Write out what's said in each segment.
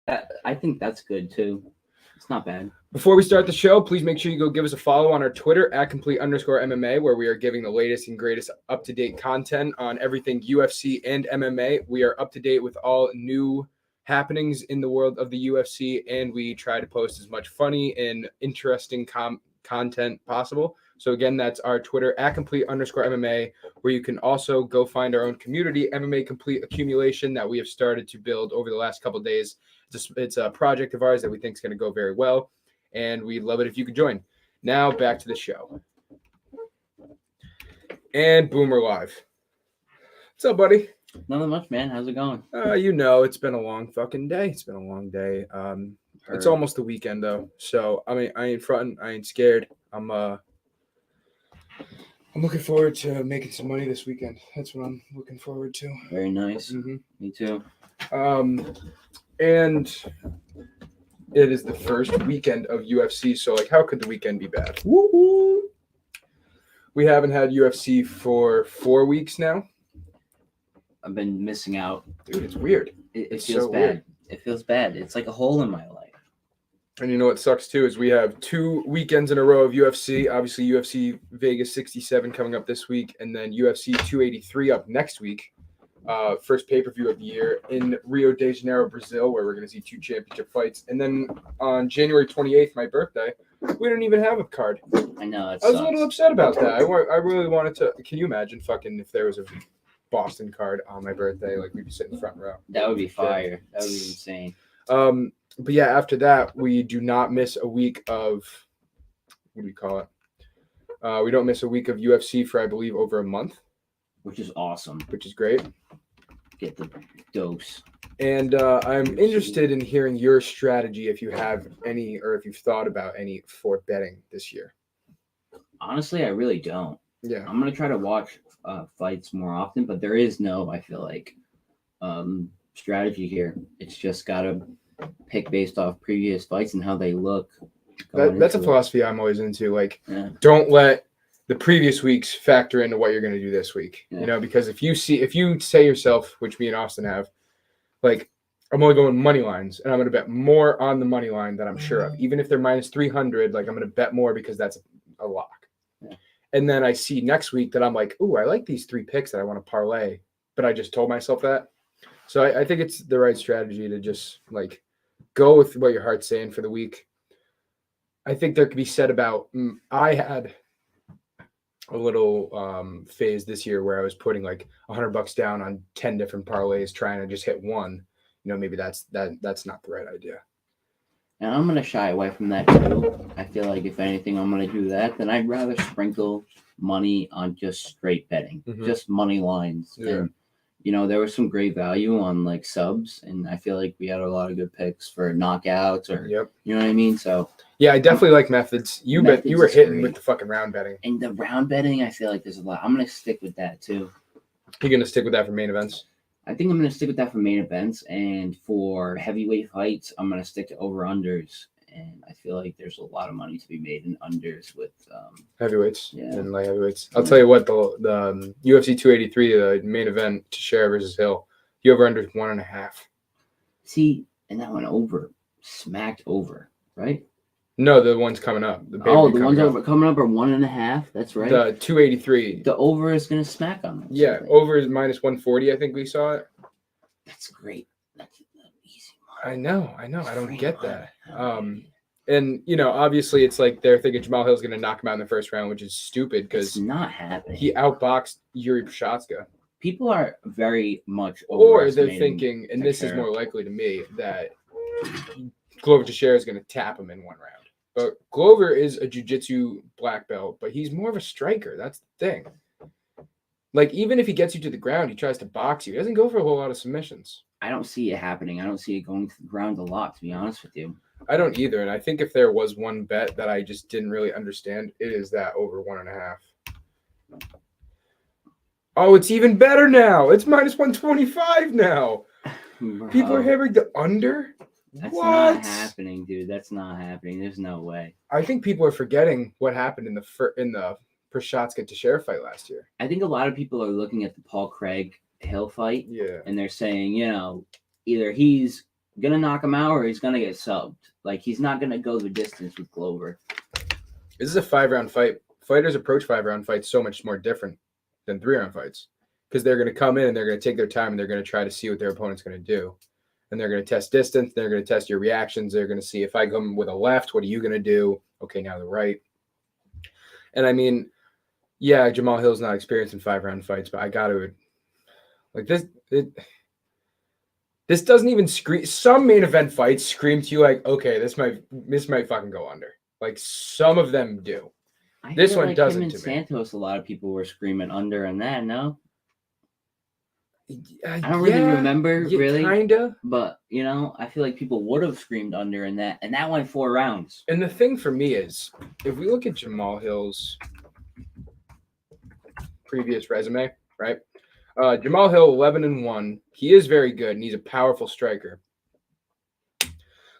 I think that's good too. It's not bad. Before we start the show, please make sure you go give us a follow on our Twitter at @complete_MMA, where we are giving the latest and greatest up-to-date content on everything UFC and MMA. We are up to date with all new happenings in the world of the UFC, and we try to post as much funny and interesting content possible. So again, that's our Twitter at @complete_MMA, where you can also go find our own community, MMA Complete Accumulation, that we have started to build over the last couple of days. It's a project of ours that we think is going to go very well, and we'd love it if you could join. Now back to the show. And boom, we're live. What's up, buddy? Nothing much, man. How's it going? It's been a long fucking day. It's been a long day. It's almost the weekend though, so I mean, I ain't fronting. I ain't scared. I'm looking forward to making some money this weekend. That's what I'm looking forward to. Very nice. Mm-hmm. Me too. And it is the first weekend of UFC, so like, how could the weekend be bad? Woo-hoo! We haven't had UFC for 4 weeks now. I've been missing out. Dude, it's weird. It It's feels so bad. weird. It feels bad. It's like a hole in my life. And you know what sucks too is we have 2 weekends in a row of UFC. Obviously, UFC Vegas 67 coming up this week, and then UFC 283 up next week. First pay-per-view of the year in Rio de Janeiro, Brazil, where we're going to see 2 championship fights. And then on January 28th, my birthday, we don't even have a card. I know. I was a little upset about that. I really wanted to. Can you imagine fucking if there was a Boston card on my birthday? Like, we'd be sitting front row. That would be fire. That would be insane. But yeah, after that, we do not miss a week of, what do we call it? We don't miss a week of UFC for, I believe, over a month. Which is awesome. Which is great. Get the dose. And I'm interested in hearing your strategy, if you have any, or if you've thought about any, for betting this year. Honestly, I really don't. Yeah. I'm going to try to watch fights more often, but there is no, I feel like, strategy here. It's just got to pick based off previous fights and how they look. That's a philosophy I'm always into. Like, Don't let the previous weeks factor into what you're going to do this week. Yeah. You know, because if you say yourself, which me and Austin have, like, I'm only going money lines, and I'm going to bet more on the money line that I'm sure of. Even if they're minus 300, like, I'm going to bet more because that's a lock. Yeah. And then I see next week that I'm like, ooh, I like these 3 picks that I want to parlay, but I just told myself that. So I think it's the right strategy to just, like, go with what your heart's saying for the week. I think there could be said about, I had a little phase this year where I was putting like $100 down on 10 different parlays, trying to just hit one. You know, maybe that's not the right idea. And I'm going to shy away from that too. I feel like if anything, I'm going to do that. Then I'd rather sprinkle money on just straight betting, just money lines. Yeah. And, you know, there was some great value on like subs, and I feel like we had a lot of good picks for knockouts or, you know what I mean? So yeah, I definitely like methods. You were hitting with the fucking round betting. And the round betting, I feel like there's a lot. I'm going to stick with that too. You're going to stick with that for main events? I think I'm going to stick with that for main events, and for heavyweight fights, I'm going to stick to over-unders. And I feel like there's a lot of money to be made in unders with heavyweights and light heavyweights. I'll tell you what, the UFC 283, the main event, Teixeira versus Hill, the over-under is 1.5. See, and that went over, smacked over, right? No, the ones coming up. The ones coming up are 1.5. That's right. The 283. The over is going to smack on them. Yeah, over is minus 140. I think we saw it. That's great. That's easy money. I know. I don't get that. And you know, obviously, it's like they're thinking Jamal Hill's going to knock him out in the first round, which is stupid because it's not happening. He outboxed Yuri Prochazka. People are very much or they're thinking, and this is more likely to me, that Glover Teixeira is going to tap him in one round. But Glover is a jiu-jitsu black belt, but he's more of a striker. That's the thing. Like, even if he gets you to the ground, he tries to box you. He doesn't go for a whole lot of submissions. I don't see it happening. I don't see it going to the ground a lot, to be honest with you. I don't either. And I think if there was one bet that I just didn't really understand, it is that over 1.5. Oh, it's even better now. It's minus 125 now. Bro. People are hammering the under. That's not happening, dude. That's not happening. There's no way. I think people are forgetting what happened in the Prochazka Teixeira fight last year. I think a lot of people are looking at the Paul Craig Hill fight, yeah, and they're saying, you know, either he's gonna knock him out or he's gonna get subbed. Like he's not gonna go the distance with Glover. This is a 5-round fight. Fighters approach 5-round fights so much more different than 3-round fights because they're going to come in and they're going to take their time and they're going to try to see what their opponent's going to do. And they're going to test distance. They're going to test your reactions. They're going to see if I come with a left, what are you going to do? Okay, now the right. And I mean, yeah, Jamal Hill's not experienced in 5-round fights, but I got to like this. This doesn't even scream. Some main event fights scream to you like, okay, this might fucking go under. Like some of them do. This one doesn't. Him and Santos, a lot of people were screaming under and that. No, I don't really remember really, kinda. But I feel like people would have screamed under and that went 4 rounds. And the thing for me is, if we look at Jamal Hill's previous resume, right? Jamal Hill 11-1. He is very good, and he's a powerful striker.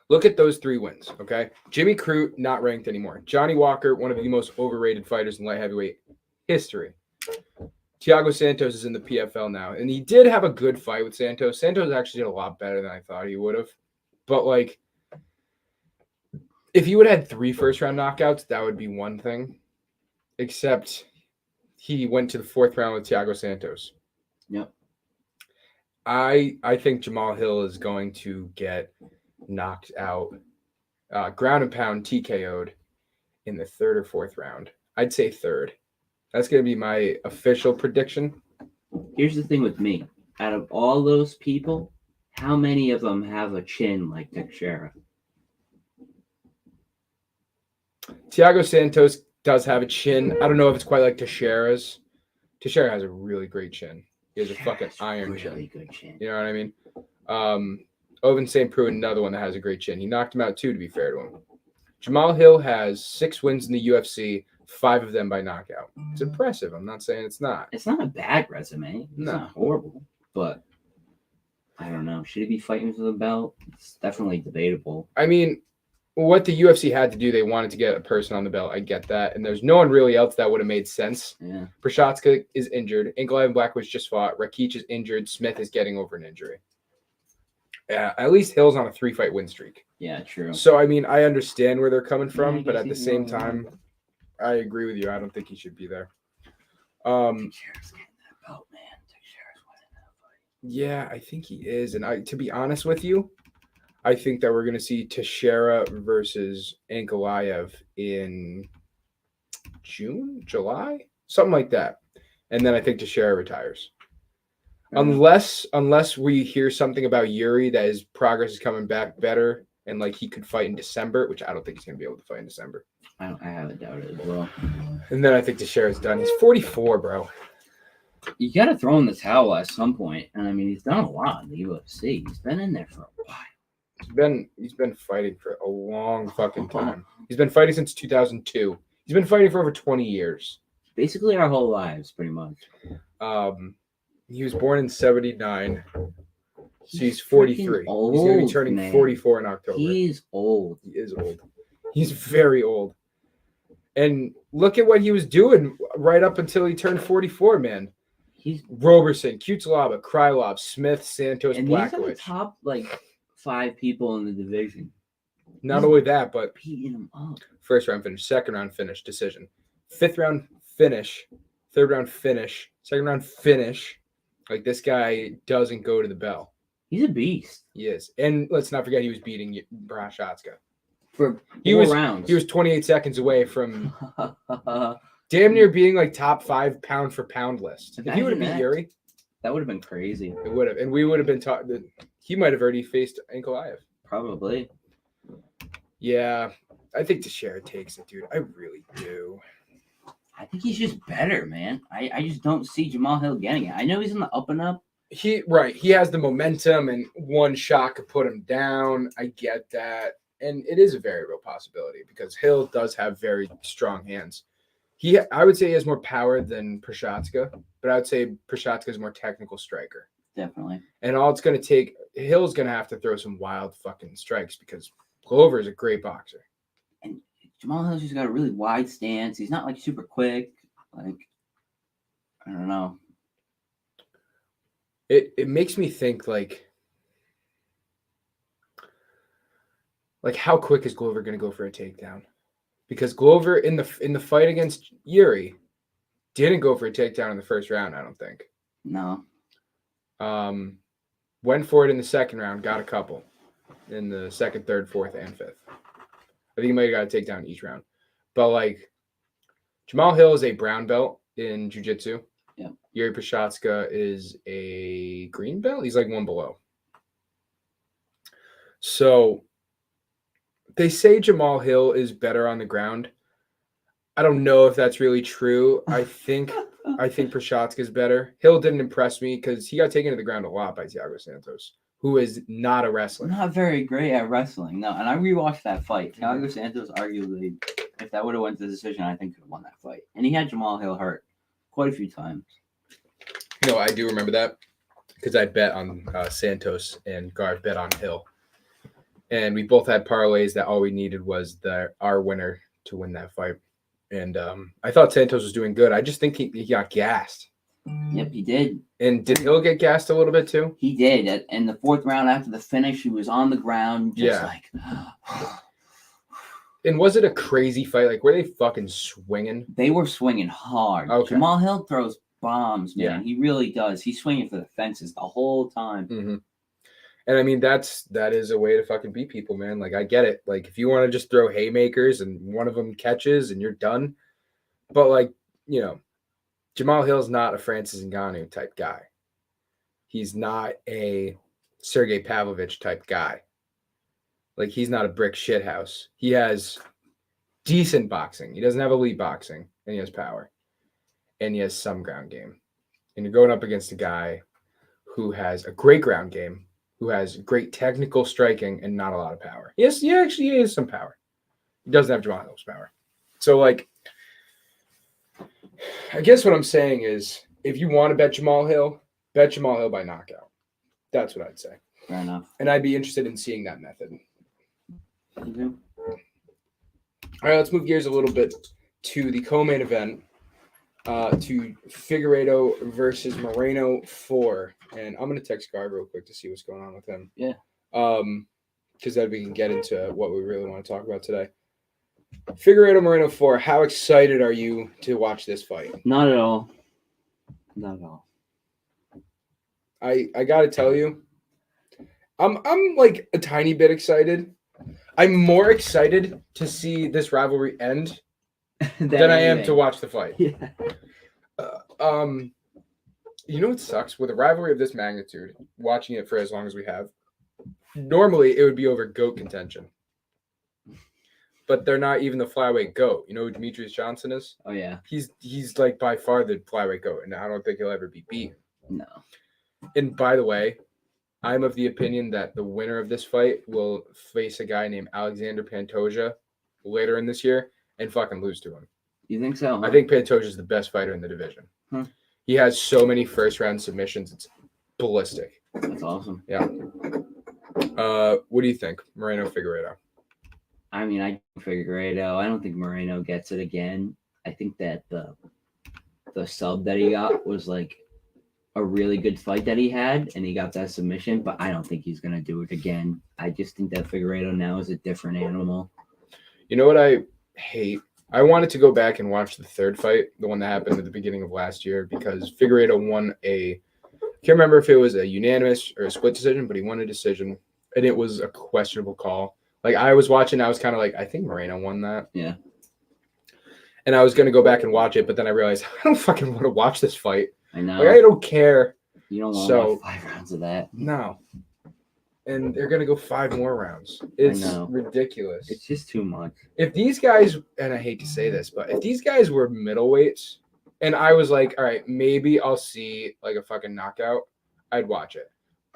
Look at those 3 wins, okay? Jimmy Crute, not ranked anymore. Johnny Walker, one of the most overrated fighters in light heavyweight history. Thiago Santos is in the PFL now, and he did have a good fight with Santos. Santos actually did a lot better than I thought he would have. But, like, if he would have had 3 first-round knockouts, that would be one thing. Except he went to the 4th round with Thiago Santos. Yep. I think Jamal Hill is going to get knocked out, ground and pound TKO'd in the 3rd or 4th round. I'd say 3rd. That's going to be my official prediction. Here's the thing with me. Out of all those people, how many of them have a chin like Teixeira? Thiago Santos does have a chin. I don't know if it's quite like Teixeira's. Teixeira has a really great chin. He has a fucking iron really chin. Good chin. You know what I mean? Oven St. Preux, another one that has a great chin. He knocked him out too, to be fair to him. Jamal Hill has 6 wins in the UFC, 5 of them by knockout. It's impressive. I'm not saying it's not. It's not a bad resume. It's No. not horrible, but I don't know. Should he be fighting for the belt? It's definitely debatable. I mean, what the UFC had to do, they wanted to get a person on the belt. I get that. And there's no one really else that would have made sense. Yeah. Prochazka is injured. Ankalaev and Blachowicz just fought. Rakic is injured. Smith is getting over an injury. Yeah, at least Hill's on a 3-fight win streak. Yeah, true. So, I mean, I understand where they're coming from, I but guess at the he's same wrong. time, I agree with you. I don't think he should be there. Teixeira's getting that belt, man. Teixeira's winning that fight. Yeah, I think he is. And to be honest with you, I think that we're going to see Teixeira versus Ankalaev in June, July, something like that. And then I think Teixeira retires. Unless we hear something about Yuri that his progress is coming back better and like he could fight in December, which I don't think he's going to be able to fight in December. I have a doubt it as well. And then I think Teixeira's done. He's 44, bro. You got to throw in the towel at some point. And I mean, he's done a lot in the UFC. He's been in there for a while. He's been fighting for a long fucking time. He's been fighting since 2002. He's been fighting for over 20 years. Basically our whole lives, pretty much. He was born in 79. So he's freaking 43. Old, he's going to be turning man. 44 in October. He's old. He is old. He's very old. And look at what he was doing right up until he turned 44, man. He's Roberson, Kutelaba, Krylov, Smith, Santos, and these are the Blachowicz. top 5 people in the division. Not only that, but Beating him up. 1st round finish, 2nd round finish, decision. 5th round finish, 3rd round finish, 2nd round finish. Like, this guy doesn't go to the bell. He's a beast. He is. And let's not forget he was beating Prochazka. For 4 rounds. He was 28 seconds away from damn near being like top 5 pound for pound list. If he would have beat Yuri, that would have been crazy. It would have. And we would have been taught that he might have already faced Ankalaev. Probably. Yeah. I think Teixeira takes it, dude. I really do. I think he's just better, man. I just don't see Jamal Hill getting it. I know he's in the up and up. He has the momentum, and one shot could put him down. I get that. And it is a very real possibility because Hill does have very strong hands. I would say he has more power than Prochazka, but I would say Prochazka is a more technical striker. Definitely. And all it's going to take, Hill's going to have to throw some wild fucking strikes because Glover is a great boxer. And Jamal Hill's just got a really wide stance. He's not like super quick. Like, I don't know. It makes me think like like how quick is Glover going to go for a takedown? Because Glover in the fight against Yuri didn't go for a takedown in the first round, I don't think. No. Went for it in the second round, got a couple in the second, third, fourth, and fifth. I think he might have got a takedown each round. But like Jamal Hill is a brown belt in jiu-jitsu. Yeah. Yuri Prochazka is a green belt. He's like one below. So they say Jamal Hill is better on the ground. I don't know if that's really true. I think Prochazka is better. Hill didn't impress me because he got taken to the ground a lot by Thiago Santos, who is not a wrestler. Not very great at wrestling. No, and I rewatched that fight. Thiago Santos, arguably, if that would have went to the decision, I think could have won that fight. And he had Jamal Hill hurt quite a few times. No, I do remember that because I bet on Santos and Garth bet on Hill. And we both had parlays that all we needed was our winner to win that fight. And I thought Santos was doing good. I just think he got gassed. Yep, he did. And did Hill get gassed a little bit too? He did. In the fourth round after the finish, he was on the ground just like... And was it a crazy fight? Like, were they fucking swinging? They were swinging hard. Okay. Jamal Hill throws bombs, man. Yeah. He really does. He's swinging for the fences the whole time. Mm-hmm. And I mean, that is a way to fucking beat people, man. Like, I get it. Like, if you want to just throw haymakers and one of them catches and you're done. But, like, you know, Jamal Hill's not a Francis Ngannou type guy. He's not a Sergey Pavlovich type guy. Like, he's not a brick shithouse. He has decent boxing. He doesn't have elite boxing, and he has power. And he has some ground game. And you're going up against a guy who has a great ground game, who has great technical striking and not a lot of power. Yes, he actually has some power. He doesn't have Jamal Hill's power. So, like, I guess what I'm saying is, if you want to bet Jamal Hill by knockout. That's what I'd say. Fair enough. And I'd be interested in seeing that method. Mm-hmm. All right, let's move gears a little bit to the co-main event, to Figueiredo versus Moreno 4. And I'm going to text Garb real quick to see what's going on with him. Yeah. Because then we can get into what we really want to talk about today. Figueiredo Moreno 4, how excited are you to watch this fight? Not at all. Not at all. I got to tell you, I'm like a tiny bit excited. I'm more excited to see this rivalry end than I am to watch the fight. Yeah. You know what sucks? With a rivalry of this magnitude, watching it for as long as we have, normally it would be over GOAT contention. But they're not even the flyweight GOAT. You know who Demetrius Johnson is? Oh, yeah. He's like by far the flyweight GOAT, and I don't think he'll ever be beat. No. And by the way, I'm of the opinion that the winner of this fight will face a guy named Alexander Pantoja later in this year and fucking lose to him. You think so? Huh? I think Pantoja is the best fighter in the division. He has so many first-round submissions. It's ballistic. That's awesome. Yeah. What do you think, Moreno Figueiredo? I mean, I Figueiredo. I don't think Moreno gets it again. I think that the sub that he got was like a really good fight that he had, and he got that submission, but I don't think he's going to do it again. I just think that Figueiredo now is a different animal. You know what I hate? I wanted to go back and watch the third fight, the one that happened at the beginning of last year, because Figueiredo won I can't remember if it was a unanimous or a split decision, but he won a decision, and it was a questionable call. Like, I was watching, I was kind of like, I think Moreno won that. Yeah. And I was going to go back and watch it, but then I realized I don't fucking want to watch this fight. I know. Like, I don't care. You don't want to watch 5 rounds of that. No. And they're going to go 5 more rounds. It's ridiculous. It's just too much. If these guys, and I hate to say this, but if these guys were middleweights, and I was like, all right, maybe I'll see like a fucking knockout, I'd watch it.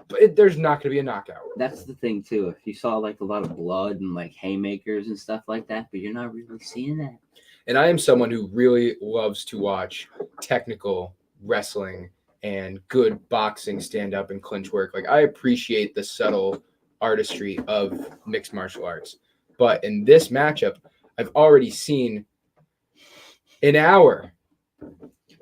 But there's not going to be a knockout. That's the thing, too. If you saw like a lot of blood and like haymakers and stuff like that, but you're not really seeing that. And I am someone who really loves to watch technical wrestling and good boxing, stand up and clinch work. Like, I appreciate the subtle artistry of mixed martial arts. But in this matchup, I've already seen an hour.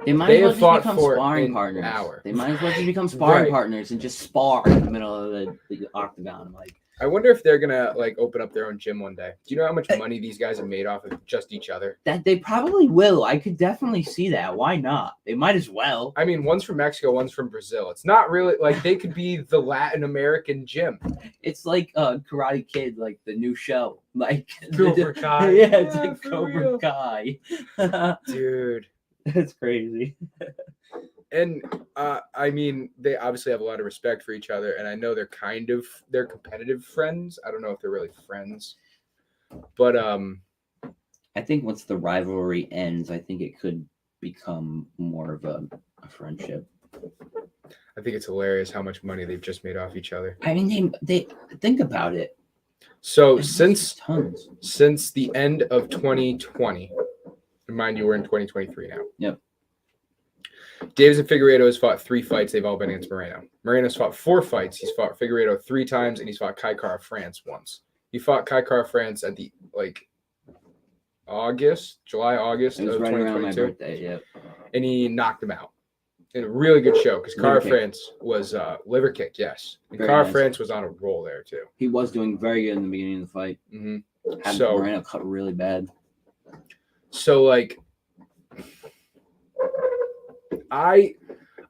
They might as well just become sparring partners. They might as well just become sparring partners and just spar in the middle of the octagon. Like, I wonder if they're gonna like open up their own gym one day. Do you know how much money these guys have made off of just each other? That they probably will. I could definitely see that. Why not? They might as well. I mean, one's from Mexico, one's from Brazil. It's not really like they could be the Latin American gym. It's like Karate Kid, like the new show. Like Cobra Kai. Yeah, it's like for Cobra real. Kai. Dude. That's crazy. And I mean, they obviously have a lot of respect for each other, and I know they're competitive friends. I don't know if they're really friends, but I think once the rivalry ends, I think it could become more of a friendship. I think it's hilarious how much money they've just made off each other. I mean, they think about it. So That's since the end of 2020, mind you, we're in 2023 now. Yep. Davis and Figueiredo has fought 3 fights. They've all been against Moreno. Moreno's fought 4 fights. He's fought Figueiredo 3 times, and he's fought Kai Kara France once. He fought Kai Kara France at the July, August It was of right around my 2022, birthday. Yep. and he knocked him out in a really good show because Kara Liver kick. France was liver kick, yes, and Very Kara nice. France was on a roll there too. He was doing very good in the beginning of the fight. Mm-hmm. Had So- Moreno cut really bad. So like, I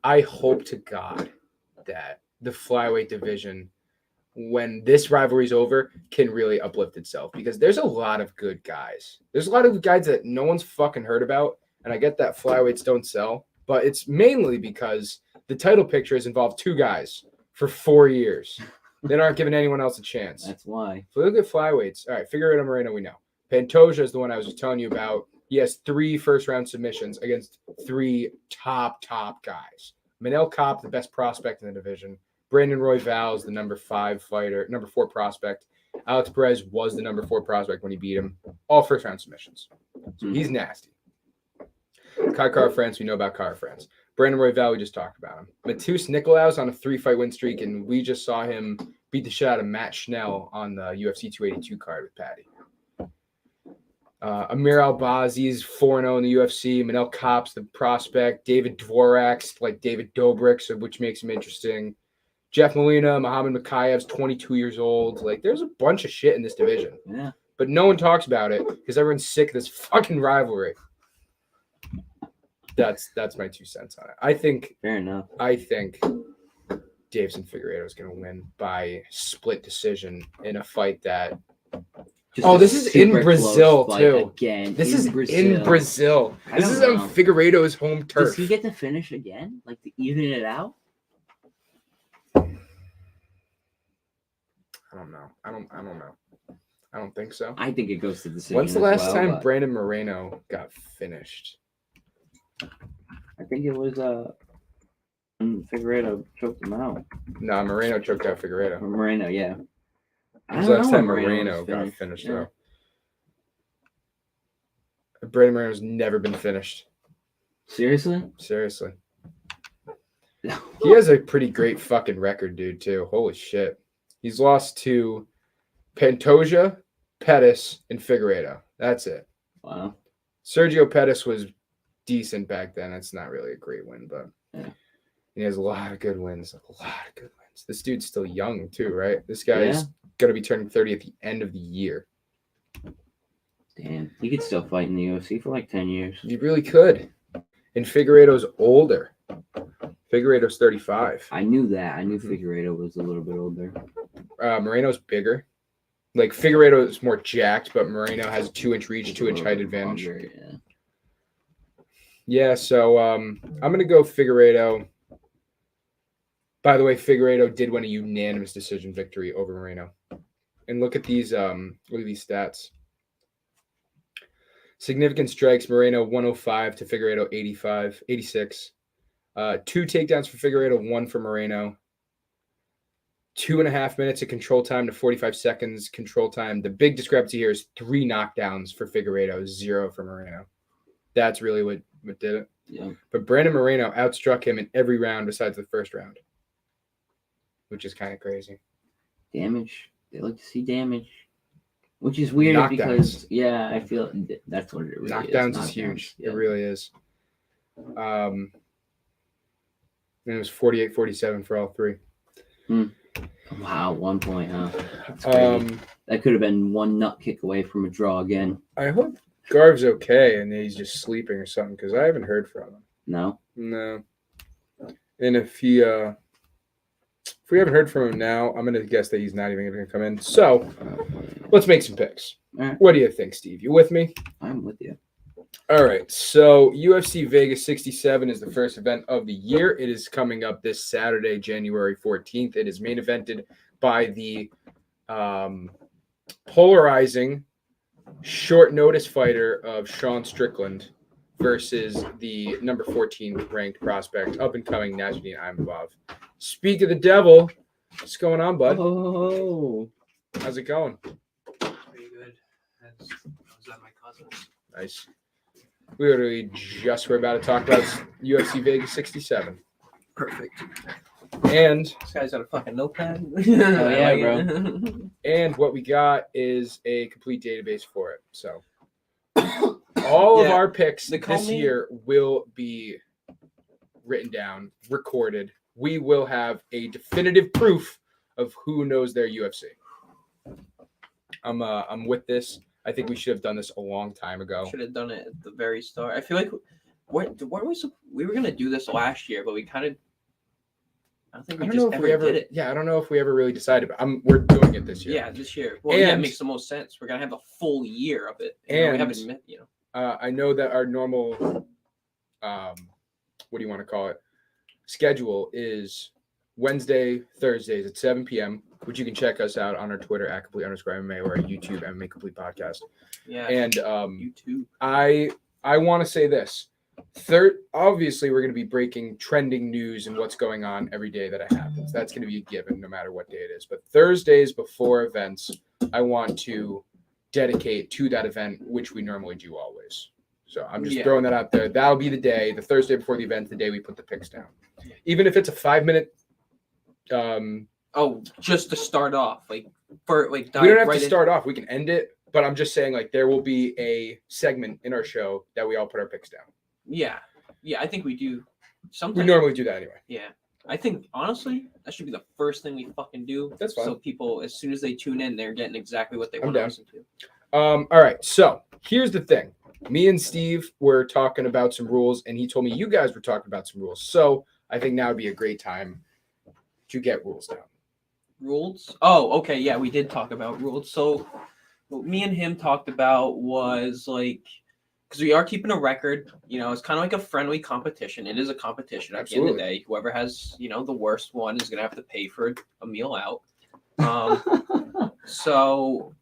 hope to God that the flyweight division, when this rivalry's over, can really uplift itself because there's a lot of good guys. There's a lot of guys that no one's fucking heard about, and I get that flyweights don't sell, but it's mainly because the title picture has involved 2 guys for 4 years. They aren't giving anyone else a chance. That's why. If we look at flyweights, all right, Figueiredo Moreno, we know. Pantoja is the one I was just telling you about. He has 3 first-round submissions against 3 top guys. Manel Kopp, the best prospect in the division. Brandon Royval is the number 4 prospect. Alex Perez was the number 4 prospect when he beat him. All first-round submissions. So he's nasty. Kai Kara France, we know about Kara France. Brandon Royval, we just talked about him. Matheus Nicolaus on a 3-fight win streak, and we just saw him beat the shit out of Matt Schnell on the UFC 282 card with Patty. Amir Albazi's 4-0 in the UFC. Manel Kopp's the prospect. David Dvorak's like David Dobrik, so which makes him interesting. Jeff Molina, Muhammad Makayev's 22 years old. Like, there's a bunch of shit in this division. Yeah. But no one talks about it because everyone's sick of this fucking rivalry. That's my 2 cents on it. Fair enough. I think Davison Figueiredo is going to win by split decision in a fight that. Just This a is in super Brazil, close fight too. Again, This is Brazil. in Brazil. I This don't is know. on Figueiredo's home turf. Does he get to finish again? Like to even it out? I don't know. I don't know. I don't think so. I think it goes to decision. When's the as last well, time but Brandon Moreno got finished? I think it was Figueiredo choked him out. No, Moreno choked out Figueiredo. Or Moreno, yeah. When was the last time when Moreno was got finished, yeah. though? Brandon Moreno's never been finished. Seriously? Seriously. He has a pretty great fucking record, dude, too. Holy shit. He's lost to Pantoja, Pettis, and Figueiredo. That's it. Wow. Sergio Pettis was decent back then. It's not really a great win, but Yeah. he has a lot of good wins. A lot of good wins. This dude's still young, too, right? This guy Yeah. is going to be turning 30 at the end of the year. Damn. He could still fight in the UFC for like 10 years. He really could. And Figueiredo's older. Figueiredo's 35. I knew that. I knew Figueiredo was a little bit older. Moreno's bigger. Like, Figueiredo is more jacked, but Moreno has a 2-inch reach, 2-inch height advantage. Longer, yeah. Yeah, so I'm going to go Figueiredo. By the way, Figueiredo did win a unanimous decision victory over Moreno. And look at these stats. Significant strikes, Moreno 105 to Figueiredo 86. 2 takedowns for Figueiredo, 1 for Moreno. 2.5 minutes of control time to 45 seconds control time. The big discrepancy here is 3 knockdowns for Figueiredo, 0 for Moreno. That's really what did it. Yeah. But Brandon Moreno outstruck him in every round besides the first round, which is kind of crazy. Damage. They like to see damage. Which is weird Knockdowns. because, yeah, I feel that's what it really Knockdowns is. is huge. Yeah. It really is. And it was 48-47 for all 3. Wow, 1 point, huh? That's crazy. That could have been one nut kick away from a draw again. I hope Garv's okay and he's just sleeping or something because I haven't heard from him. No? No. And if we haven't heard from him now, I'm gonna guess that he's not even gonna come in. So let's make some picks. All right. What do you think, Steve? You with me? I'm with you. All right. So UFC Vegas 67 is the first event of the year. It is coming up this Saturday, January 14th. It is main evented by the polarizing short notice fighter of Sean Strickland versus the number 14 ranked prospect, up and coming Najmudin Imavov. Speak of the devil, what's going on, bud? Oh. How's it going? Pretty good. I was at my cousin's. Nice. We literally just were about to talk about UFC Vegas 67. Perfect. And This guy's got a fucking notepad. Oh, yeah, bro. and what we got is a complete database for it. So all of Yeah, our picks they call this me- year will be written down, recorded. We will have a definitive proof of who knows their UFC. I'm with this. I think we should have done this a long time ago. Should have done it at the very start. I feel like we were gonna do this last year, but we kind of. I don't think I we don't just know if ever we ever did it. Yeah, I don't know if we ever really decided, but we're doing it this year. Yeah, this year. Well, yeah, it And- makes the most sense. We're gonna have a full year of it. You know, we And- haven't met. You know. I know that our normal, what do you want to call it, schedule is Wednesday, Thursdays at 7 p.m., which you can check us out on our Twitter at @complete_MMA or our YouTube MMA Complete Podcast. Yeah. And you too. I want to say this. Obviously, we're going to be breaking trending news and what's going on every day that it happens. That's going to be a given no matter what day it is. But Thursdays before events, I want to dedicate to that event, which we normally do always. So I'm just Yeah. throwing that out there. That'll be the day, the Thursday before the event, the day we put the picks down. Even if it's a 5-minute, Oh, just to start off, like for like. we don't have right to start off. We can end it. But I'm just saying, like, there will be a segment in our show that we all put our picks down. Yeah, I think we do. We Sometimes. normally do that anyway. Yeah. I think honestly that should be the first thing we fucking do. That's fine. So people, as soon as they tune in, they're getting exactly what they I'm want to down. listen to. All right. So here's the thing. Me and Steve were talking about some rules, and he told me you guys were talking about some rules. So I think now would be a great time to get rules down. Rules? Oh, okay. Yeah, we did talk about rules. So what me and him talked about was like, because we are keeping a record, you know, it's kind of like a friendly competition. It is a competition at the end of the day. Whoever has, you know, the worst one is going to have to pay for a meal out. So,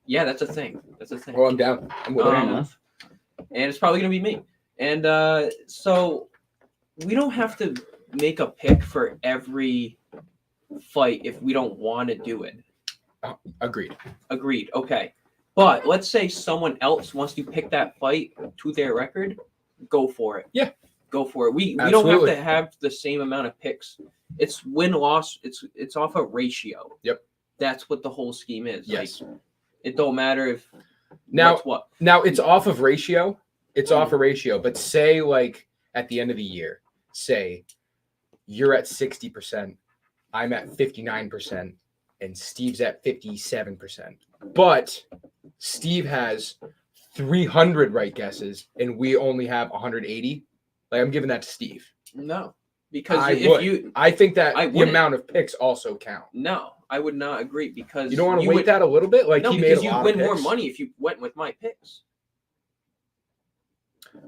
yeah, that's a thing. That's a thing. Oh, I'm down. I'm with Fair it. enough. And it's probably going to be me. And so we don't have to make a pick for every fight if we don't want to do it. Agreed. Agreed. Okay. But let's say someone else wants to pick that fight to their record, go for it. Yeah. Go for it. We don't Absolutely. have to have the same amount of picks. It's win-loss. It's off a ratio. Yep. That's what the whole scheme is. Yes. Like, it don't matter if Now, what's what. Now it's off of ratio. It's off a ratio. But say like at the end of the year, say you're at 60%, I'm at 59%, and Steve's at 57%. But Steve has 300 right guesses, and we only have 180. Like, I'm giving that to Steve. No. Because I if would. you I think that I the wouldn't. amount of picks also count. no, I would not agree because You don't want to weight would, that a little bit? Like no, he made because a you lot win of more picks? money if you went with my picks.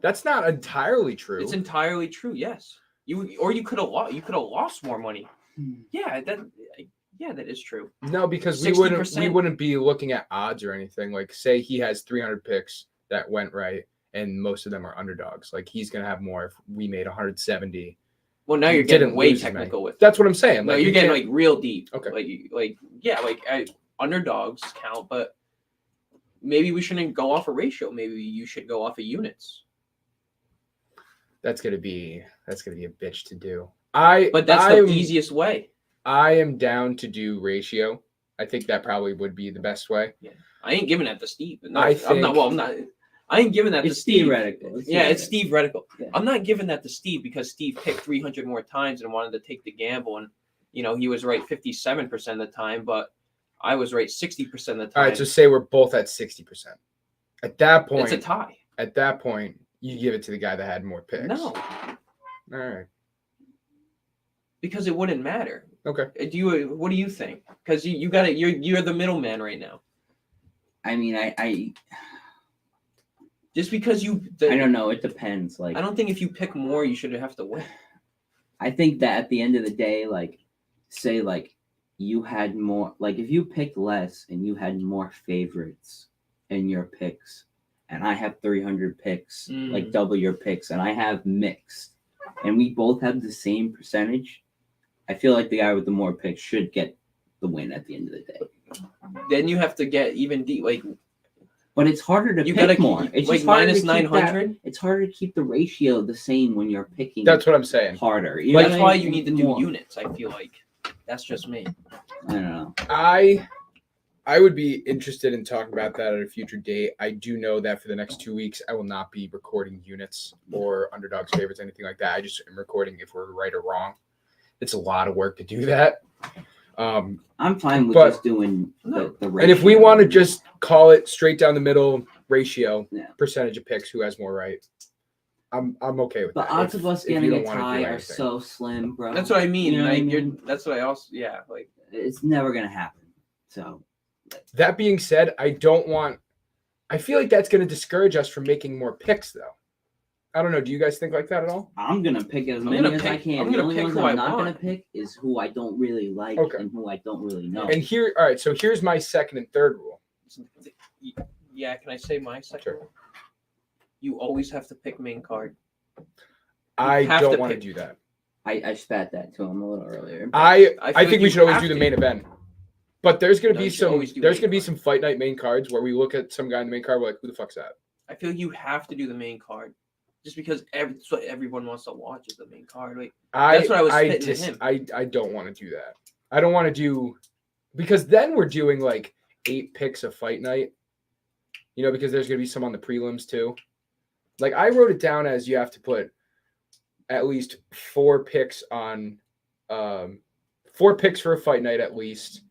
That's not entirely true. It's entirely true. Yes, you could have lost. You could have lost more money. Yeah, that is true. No, because 60%. we wouldn't be looking at odds or anything. Like, say he has 300 picks that went right, and most of them are underdogs. Like, he's gonna have more if we made 170. Well, now You you're getting didn't way lose as many. technical with. That's what I'm saying. No, Like, you're you getting can't- like real deep. Okay. Underdogs count, but maybe we shouldn't go off a ratio. Maybe you should go off of units. that's gonna be a bitch to do. But That's the easiest way. I am down to do ratio. I think that probably would be the best way. I ain't giving that to Steve. No, I I'm think- not. Well, I'm not. I ain't giving that to It's Steve. theoretical. Yeah, it's Steve Reticle. Yeah. I'm not giving that to Steve because Steve picked 300 more times and wanted to take the gamble and he was right 57% of the time, but I was right 60% of the time. All right, so say we're both at 60%. At that point, it's a tie. At that point, you give it to the guy that had more picks. No. All right. Because it wouldn't matter. Okay. What do you think? Because you got it. You're the middleman right now. I mean, I Just because I don't know. It depends. Like, I don't think if you pick more, you should have to win. I think that at the end of the day, like, say, like, you had more, like, if you picked less and you had more favorites in your picks, and I have 300 picks, like double your picks, and I have mixed, and we both have the same percentage, I feel like the guy with the more picks should get the win at the end of the day. Then you have to get even deep, like. But it's harder to You pick gotta more. It's like just harder minus to keep 900. It's harder to keep the ratio the same when you're picking. That's what I'm saying. Harder. That's why you need to do units. I feel like that's just me. I don't know. I would be interested in talking about that at a future date. I do know that for the next 2 weeks, I will not be recording units or underdogs favorites, anything like that. I just am recording if we're right or wrong. It's a lot of work to do that. I'm fine with just doing the ratio. And if we want to just call it straight down the middle ratio, Yeah. percentage of picks, who has more right, I'm okay with the that. odds of us getting a tie are anything. so slim, bro. That's what I mean. You know what I Like, mean? that's what I also like. It's never gonna happen. So That being said, I feel like that's going to discourage us from making more picks, though. I don't know. Do you guys think like that at all? I'm gonna pick as many as I can. The only ones I'm not gonna pick is who I don't really like and who I don't really know. And all right. So here's my second and third rule. Yeah, can I say my second Sure. rule? You always have to pick main card. I have don't to want to pick- do that. I spat that to him a little earlier. I feel think like we you should always have do the to. main event. But there's going to No, be you should some always do there's main going to be card. some fight night main cards where we look at some guy in the main card, we're like, who the fuck's that? I feel you have to do the main card, just because that's what everyone wants to watch is the main card. Like that's what I was hitting to him. I don't want to do that. I don't want to do because then we're doing like 8 picks a fight night. Because there's going to be some on the prelims too. Like I wrote it down as you have to put at least 4 picks on 4 picks for a fight night at least.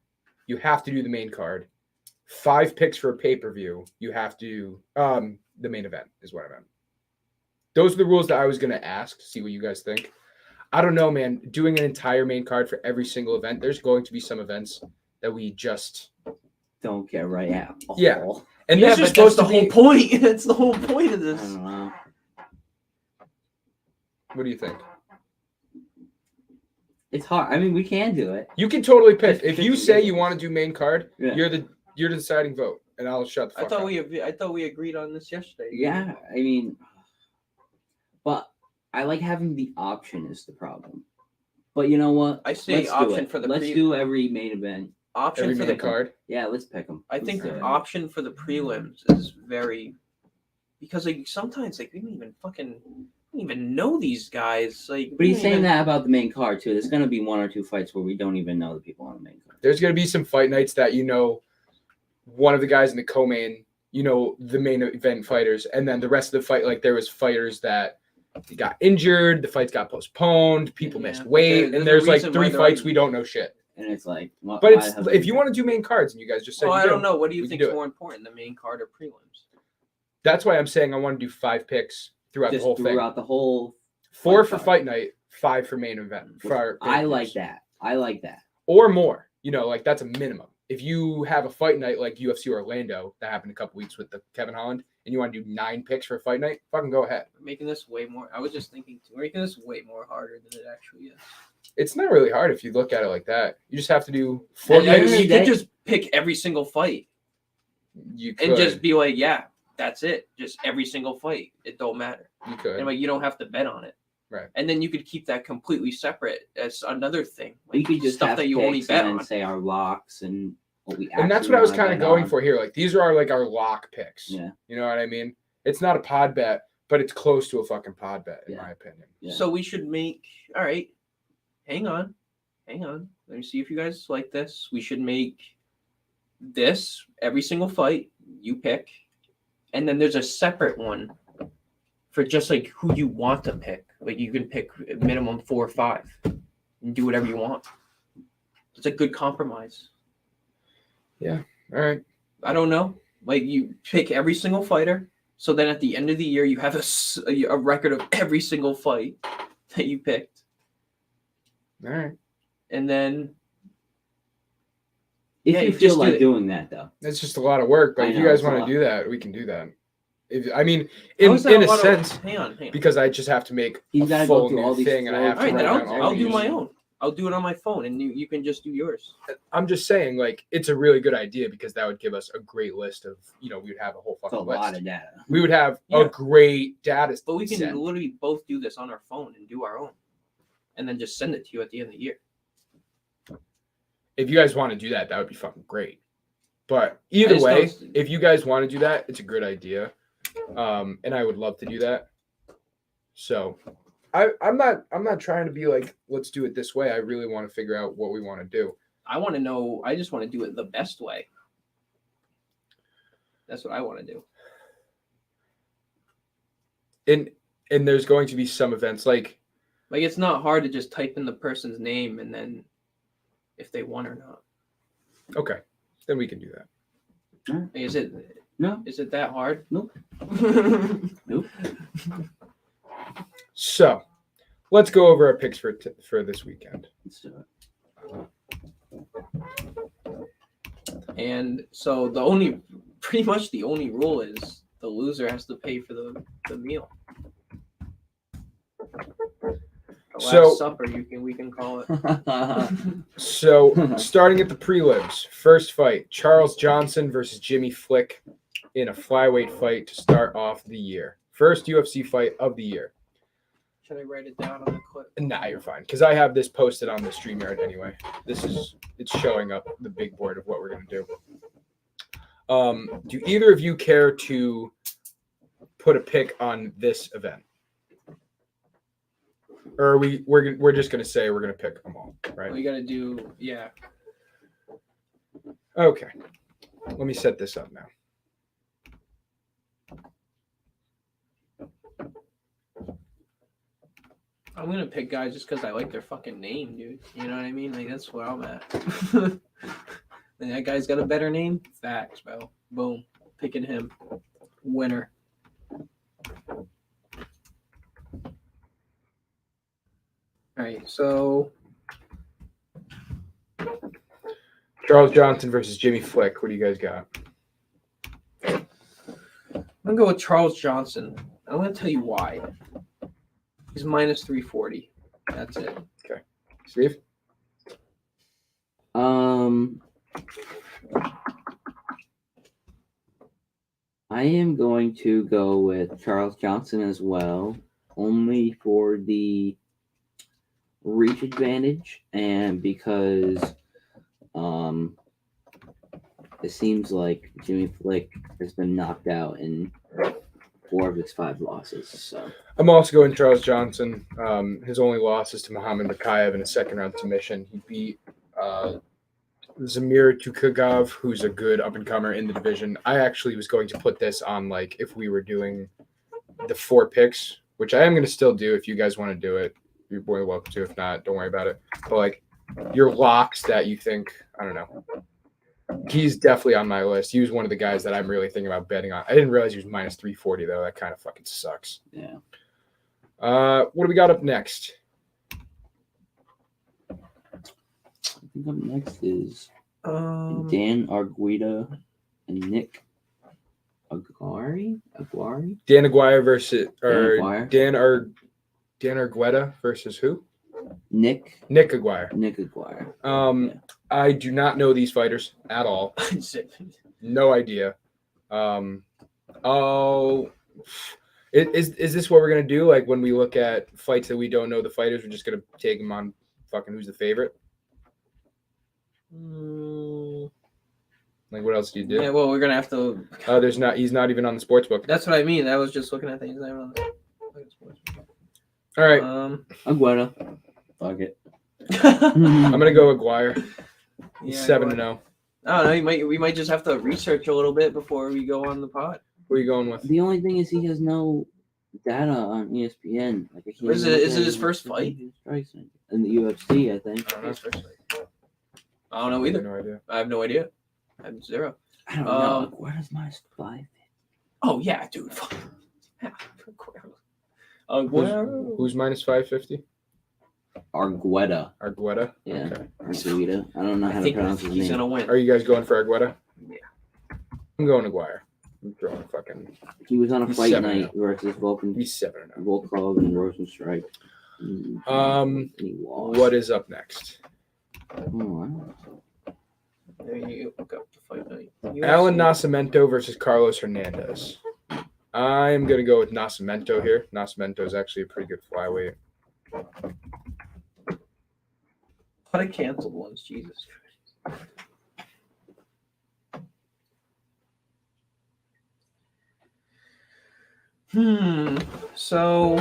You have to do the main card. 5 picks for a pay-per-view. You have to do the main event is what I meant. Those are the rules that I was going to ask to see what you guys think. I don't know, man. Doing an entire main card for every single event, there's going to be some events that we just don't get right at all. Yeah. And yeah, this is but supposed that's to the be whole point. That's the whole point of I this. don't know. What do you think? It's hard. I mean, we can do it. You can totally pick. Fifty- If you 50 say you games. want to do main card, Yeah. you're the deciding vote, and I'll shut the I fuck thought up. I thought we agreed on this yesterday. Yeah, I mean, but I like having the option is the problem. But you know what? I say Let's do option it. for the Let's do every main event. option Every for main the card. Yeah, let's pick them. I think do the it. option for the prelims is very because like sometimes like we don't even know these guys. Like, But he's saying that about the main card too. There's gonna be 1 or 2 fights where we don't even know the people on the main card. There's going to be some fight nights that one of the guys in the co-main, the main event fighters, and then the rest of the fight, like there was fighters that got injured, the fights got postponed, people Yeah, missed but weight, and there's like reason 3 why they're fights on- we don't know shit. And it's like, But if you want to do main cards, and you guys just said well, you I do, don't know. What do you we can think is do it. more important, the main card or prelims? That's why I'm saying I want to do 5 picks throughout just the whole thing. throughout the whole 4 fight for card. fight night, 5 for main event. I like that. I like that. Or more. Like that's a minimum. If you have a fight night like UFC Orlando that happened a couple weeks with the Kevin Holland, and you want to do 9 picks for a fight night, fucking go ahead. We're making this way more. I was just thinking, we're making this way more harder than it actually is. It's not really hard if you look at it like that. You just have to do 4 And then picks. You could just pick every single fight You could. and just be like, yeah, that's it. Just every single fight. It don't matter. You could. And like you don't have to bet on it. Right. And then you could keep that completely separate as another thing. We could just stuff have that you only picks bet and then on. say our locks and what we. And that's actually what I was wanna kind of bet going on. for here. Like these are our lock picks. Yeah. You know what I mean? It's not a pod bet, but it's close to a fucking pod bet, in Yeah. my opinion. Yeah. So we should make. All right. Hang on. Let me see if you guys like this. We should make this every single fight you pick, and then there's a separate one for just like who you want to pick. Like you can pick minimum 4 or 5 and do whatever you want. It's a good compromise. All right. I don't know. Like you pick every single fighter, so then at the end of the year you have a record of every single fight that you picked, All right. and then If Yeah, you you feel just do like it. doing that, though. It's just a lot of work, but I if you know, guys it's a want lot. to do that, we can do that. I mean, how is that in a lot of- sense, hang on. because I just have to make He's a gotta go full through new all these thing, and I have All to right, write then down all I'll do these. my own. I'll do it on my phone, and you can just do yours. I'm just saying, like, it's a really good idea because that would give us a great list of, we would have a whole It's a fucking lot list. of data. We would have Yeah. a great data But we can set. literally both do this on our phone and do our own, and then just send it to you at the end of the year. If you guys want to do that, that would be fucking great. But either just way, don't- if you guys want to do that, it's a good idea. And I would love to do that. So I'm not trying to be like, let's do it this way. I really want to figure out what we want to do. I want to know. I just want to do it the best way. That's what I want to do. And there's going to be some events like Like it's not hard to just type in the person's name and then if they won or not. okay, then we can do that. Is it? No. Is it that hard? Nope. Nope. So let's go over our picks for this weekend. Let's do it. And so pretty much the only rule is the loser has to pay for the meal. The last So- supper, we can call it. So starting at the prelims, first fight, Charles Johnson versus Jimmy Flick in a flyweight fight to start off the year. First UFC fight of the year. Should I write it down on the clip? Nah, you're fine. Because I have this posted on the StreamYard anyway. It's showing up the big board of what we're gonna do. Do either of you care to put a pick on this event? Or are we're just gonna say we're gonna pick them all, right? We got to do, yeah. Okay. Let me set this up now. I'm going to pick guys just because I like their fucking name, dude. You know what I mean? Like, that's where I'm at. And that guy's got a better name? Facts, bro. Boom. Picking him. Winner. All right, so Charles Johnson versus Jimmy Flick. What do you guys got? I'm going to go with Charles Johnson. I'm going to tell you why. He's minus 340. That's it. Steve? I am going to go with Charles Johnson as well, only for the reach advantage and because it seems like Jimmy Flick has been knocked out in 4 of his 5 losses. So I'm also going Charles Johnson. His only loss is to Muhammad Makayev in a second-round submission. He beat Zamir Tukagov, who's a good up-and-comer in the division. I actually was going to put this on, like, if we were doing the 4 picks, which I am going to still do. If you guys want to do it, you're more than welcome to. If not, don't worry about it. But, like, your locks that you think, I don't know. He's definitely on my list. He was one of the guys that I'm really thinking about betting on. I didn't realize he was minus 340, though. That kind of fucking sucks. yeah. What do we got up next? I think up next is Um, Dan Argueta and Nick Aguirre. Dan Aguirre versus Aguirre. Dan Argueta versus who? Nick Aguirre. Aguirre. Yeah. I do not know these fighters at all. No idea. Is this what we're gonna do? Like when we look at fights that we don't know the fighters, we're just gonna take them on fucking who's the favorite? Like what else do you do? yeah, well, we're gonna have to. He's not even on the sports book. That's what I mean. I was just looking at things. All right. Aguirre. Fuck it. I'm gonna go Aguirre. He's Yeah, 7-0. I don't know. We might just have to research a little bit before we go on the pod. Who are you going with? The only thing is he has no data on ESPN. Like I can't Is it his first fight? In the UFC, I think. I don't know either. No idea. I have no idea. I have zero. I don't know. Where does -5? Oh yeah, dude. Yeah. Who's -550? Argueta. Argueta. Yeah. Okay. Argueta. I don't know I how to think pronounce his he's name. gonna win. Are you guys going for Argueta? Yeah. I'm going Aguirre. I'm throwing fucking. He was on a He's fight 7-0. night versus He's 7-0. Volkov and Rosenstrike. And he lost. What is up next? Oh, There you look up the fight night. Alan Nascimento versus Carlos Hernandez. I'm gonna go with Nascimento here. Nascimento is actually a pretty good flyweight. What a canceled ones, Jesus Christ. So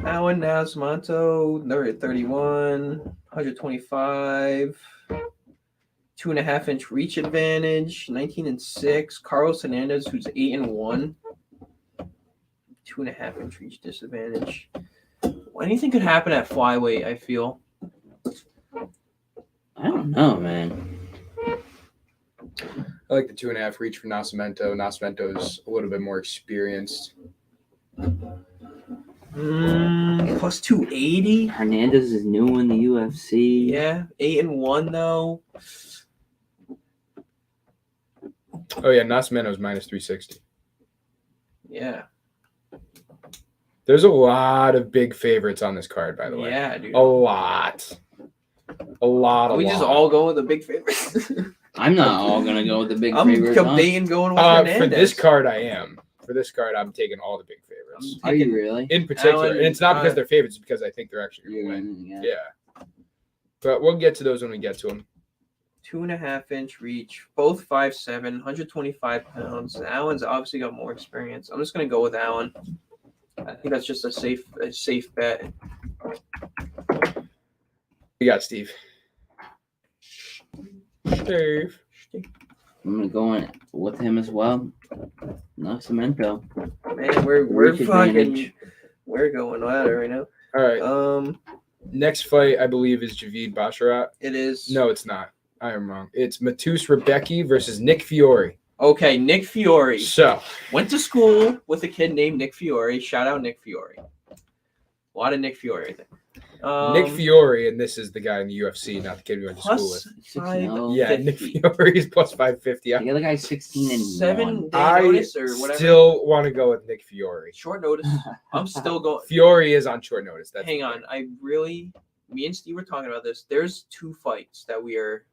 Alan Nascimento, they're at 31, 125, 2.5-inch reach advantage, 19-6. Carlos Hernandez, who's 8-1, 2.5-inch reach disadvantage. Anything could happen at flyweight, I feel. I don't know, man. I like the 2.5 reach for Nascimento. Nascimento's a little bit more experienced. Plus 280. Hernandez is new in the UFC. Yeah, 8-1 though. Oh yeah, Nascimento's -360. Yeah. There's a lot of big favorites on this card, by the way. Yeah, dude. A lot. We just all go with the big favorites. I'm not all gonna go with the big I'm favorites. Huh? debating going with Hernandez. For this card, I am. For this card, I'm taking all the big favorites. Are you really? In particular. Alan, And it's not because they're favorites, it's because I think they're actually You're going to win. winning, Yeah. But we'll get to those when we get to them. 2.5-inch reach, both 5'7", 125 pounds. Allen's obviously got more experience. I'm just gonna go with Allen. I think that's just a safe bet. We got Steve. Steve. I'm gonna go in with him as well. Nascimento. Man, we're Reach fucking advantage. we're going at it right now. All right. Next fight, I believe, is Javid Basharat. It is. No, it's not. I am wrong. It's Matus Rebecki versus Nick Fiore. Okay, Nick Fiore. So, Went to school with a kid named Nick Fiore. Shout out Nick Fiore. A lot of Nick Fiore, I think. Nick Fiore, and this is the guy in the UFC, not the kid we went to school with. Plus 6-0. Yeah, Nick Fiore is plus 550. The other guy's 16-1. 7 day I notice or whatever. still want to go with Nick Fiore. Short notice. I'm still going. Fiore is on short notice. That's Hang on. Me and Steve were talking about this. There's 2 fights that we're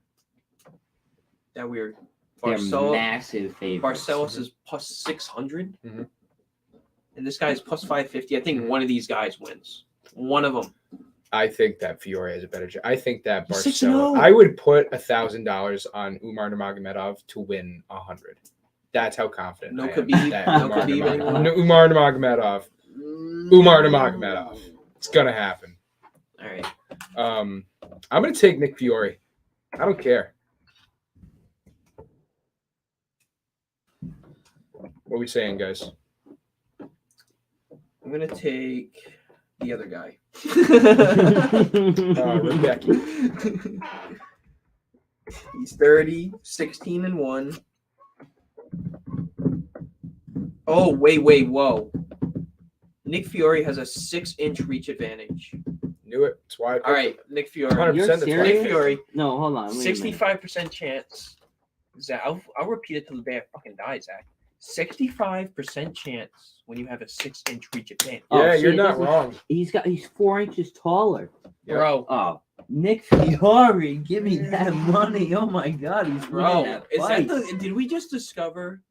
They're Barcelos massive favorites. is plus 600, Mhm. and this guy's plus 550. I think one of these guys wins. One of them. I think that Fiore has a better chance. I think that He's Barcelos. 6-0. I would put $1,000 on Umar Nurmagomedov to win 100. That's how confident. No I am Khabib, that no Umar Khabib Nurmagomedov. anymore. Umar Nurmagomedov. Umar Nurmagomedov. It's gonna happen. All right. I'm gonna take Nick Fiore. I don't care. What are we saying, guys? I'm gonna take the other guy. Rebecki. He's 30, 16-1. Oh, wait, whoa. Nick Fiore has a 6-inch reach advantage. Knew it. That's why I picked All right, Nick Fiore. 100%. You're That's why. serious? Nick Fiore, No, hold on. Wait a minute. 65% chance. Zach, I'll repeat it till the day I fucking die, Zach. 65% chance when you have a 6-inch reach advantage. Oh, Yeah, see, you're it not doesn't- wrong. He's 4 inches taller. Yeah. Bro, Oh, Nick Fiore, give me that money. Oh my God, he's bro, winning that is fight. that did we just discover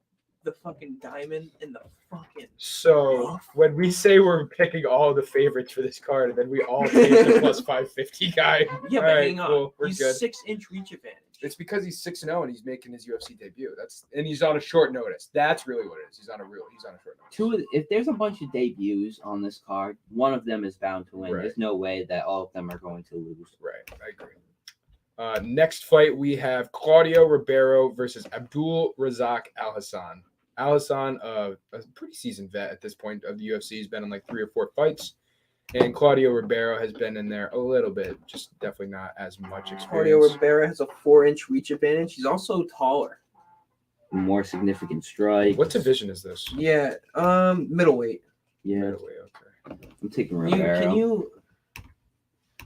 the fucking diamond in the fucking So when we say we're picking all the favorites for this card, and then we all take the plus 550 guy. Yeah, All but right, hang on. cool, we're He's good. 6-inch reach advantage. It's because he's 6-0 and he's making his UFC debut. And he's on a short notice. That's really what it is. He's on a short notice. If there's a bunch of debuts on this card, one of them is bound to win. Right. There's no way that all of them are going to lose. Right, I agree. Next fight, we have Claudio Ribeiro versus Abdul Razak Al Hassan. Al Hassan, a pretty seasoned vet at this point of the UFC. He's been in like 3 or 4 fights. And Claudio Ribeiro has been in there a little bit, just definitely not as much Claudio experience. Rivera has a 4-inch reach advantage. He's also taller. More significant strikes. What division is this? Yeah, middleweight. Yeah, Middleweight, okay. I'm taking Can Rivera. you?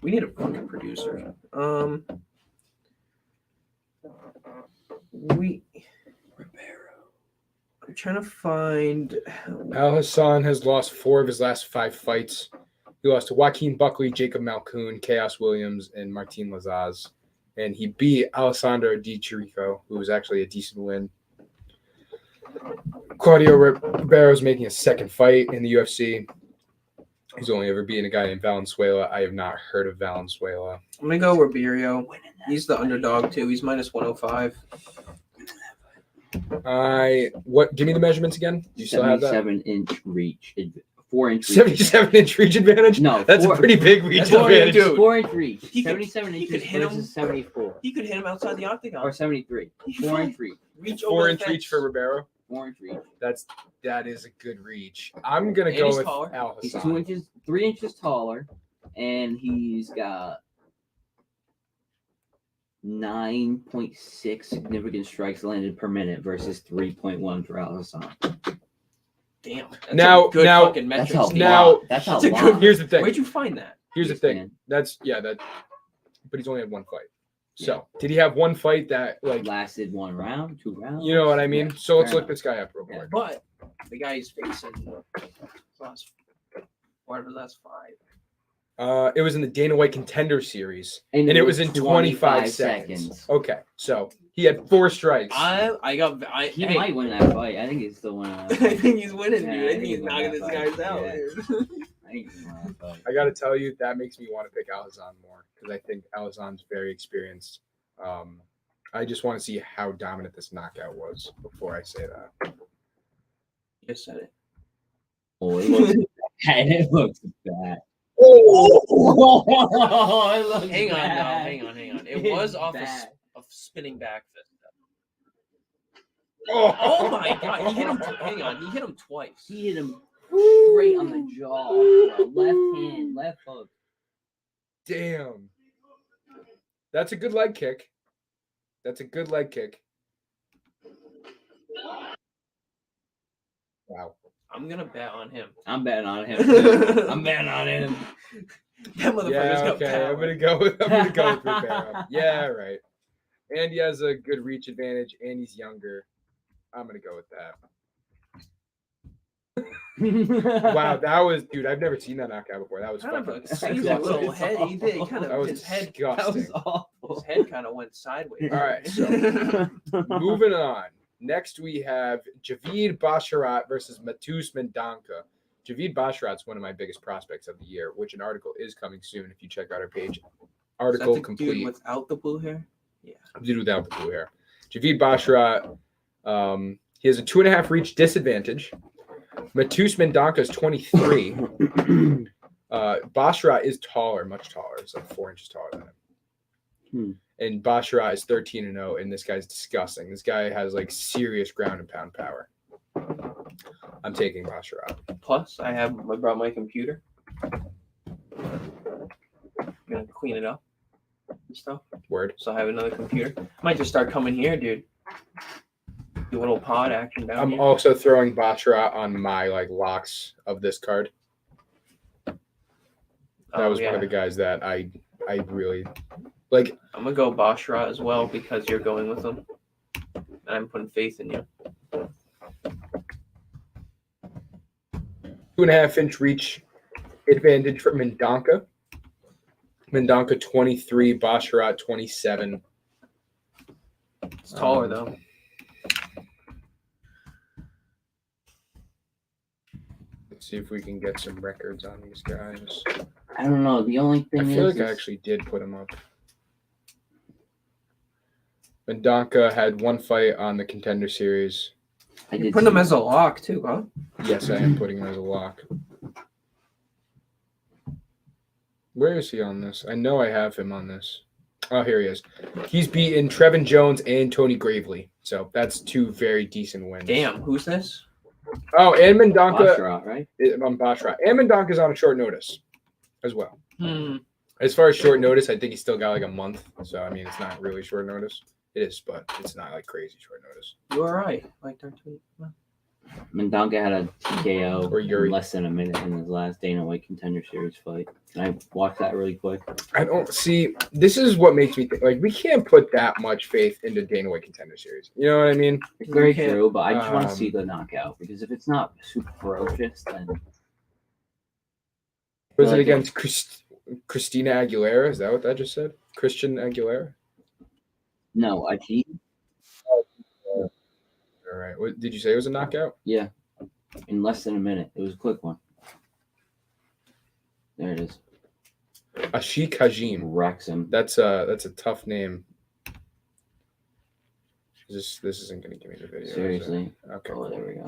We need a fucking producer. I'm trying to find. Al Hassan has lost 4 of his last 5 fights. He lost to Joaquin Buckley, Jacob Malkoon, Chaos Williams, and Martin Lazaz. And he beat Alessandro Di Chirico, who was actually a decent win. Claudio Ribeiro is making a second fight in the UFC. He's only ever beaten a guy named Valenzuela. I have not heard of Valenzuela. I'm gonna go Ribeiro. He's the underdog too. He's minus 105. Give me the measurements again. Do you still have that? 77-inch reach. 4-inch reach. 77-inch reach advantage? No, That's a pretty big reach That's what we advantage. do. 4-inch reach. He could- 77 he inches could hit him. versus 74. He could hit him outside the octagon. Or 73. He could 4-inch reach. reach over 4-inch the reach for fence. Ribeiro. 4-inch reach. That is a good reach. I'm gonna And go he's with taller. Al He's Hassan. 3 inches taller, and he's got 9.6 significant strikes landed per minute versus 3.1 for Al Hassan. Damn. That's Now- a good now- fucking That's metric. a Steve. Now- lot. That's That's a a lot. good- Here's the thing. Where'd you find that? Here's the Yes, thing. man. But he's only had 1 fight. So did he have 1 fight that Lasted 1 round, 2 rounds. you know what I mean? Yeah, So let's fair look this guy up real Yeah. quick. But the guy he's facing last whatever that's 5. It was in the Dana White Contender Series, And and it was in 25 seconds. Okay, so he had 4 strikes. He hey, might win that fight. I think he's still winning that I fight. think he's winning, Yeah, dude. I think he's winning knocking that this fight. guy's out, Yeah. dude. I think he's winning that fight. I got to tell you, that makes me want to pick Alhassan more because I think Alhassan's very experienced. I just want to see how dominant this knockout was before I say that. You just said it. Oh, it looks bad. It looks bad. Oh, It looks Hang on, bad. hang on. It It's was off bad. a spinning back fist. oh, Oh my god, he hit him. Hang on, he hit him twice. He hit him straight on the jaw. Bro. Left hand, left hook. Damn. That's a good leg kick. Wow. I'm gonna bet on him. I'm betting on him. Too. I'm betting on him. That motherfucker's Yeah, got okay. power. I'm gonna go with Ribeiro. Yeah, right. And he has a good reach advantage, and he's younger. I'm gonna go with that. Wow, that was, dude. I've never seen that knockout before. That was Kind of fucking a seasoned little disgusting. head. He did. He kind That of was his head. That was disgusting. awful. His head kind of went sideways. All right, so moving on. Next, we have Javid Basharat versus Matus Mendonca. Javid Basharat's one of my biggest prospects of the year, which an article is coming soon if you check out our page. Article Dude complete. without the blue hair. Dude without the blue hair. Javid Basharat, he has a 2.5 reach disadvantage. Matus Mendonca is 23. Basharat is taller, much taller. It's like 4 inches taller than him. And Basharat is 13-0, and this guy's disgusting. This guy has like serious ground and pound power. I'm taking Basharat. Plus, I brought my computer. I'm gonna clean it up and stuff. Word. So I have another computer. Might just start coming here, dude. Do a little pod action down I'm here. also throwing Basharat on my like locks of this card. That was one of the guys that I really like. I'm gonna go Bashra as well because you're going with him. And I'm putting faith in you. 2.5 inch reach advantage for Mendonca. Mendonca 23, Basharat 27. It's taller though. Let's see if we can get some records on these guys. I don't know. The only I thing feel is, like I actually did put him up. Mendonca had 1 fight on the Contender Series. I You're did putting him see- as a lock too, huh? Yes, I am putting him as a lock. Where is he on this? I know I have him on this. Oh, here he is. He's beaten Trevin Jones and Tony Gravely. So that's 2 very decent wins. Damn, who's this? Oh, and Mendonca. Basharat, right? I'm Basharat. And Mendonca's on a short notice. as well. Hmm. As far as short notice, I think he's still got like a month. So I mean, it's not really short notice. It is, but it's not like crazy short notice. You all right? Like that tweet. Mendonca had a TKO Or Yuri. in less than a minute in his last Dana White Contender Series fight. Can I watch that really quick? I don't see. This is what makes me think like we can't put that much faith into Dana White Contender Series. You know what I mean? It's very can't- true, but I just want to um, see the knockout because if it's not super ferocious, then Was it like against Christina Aguilera? Is that what that just said? Christian Aguilera? no, I cheat. All right. What did you say it was a knockout? Yeah, in less than a minute. It was a quick one. There it is. Ashik Hajim. Wrecks him. That's a tough name. This isn't gonna give me the video. is it? Seriously. Okay. Oh, there we go.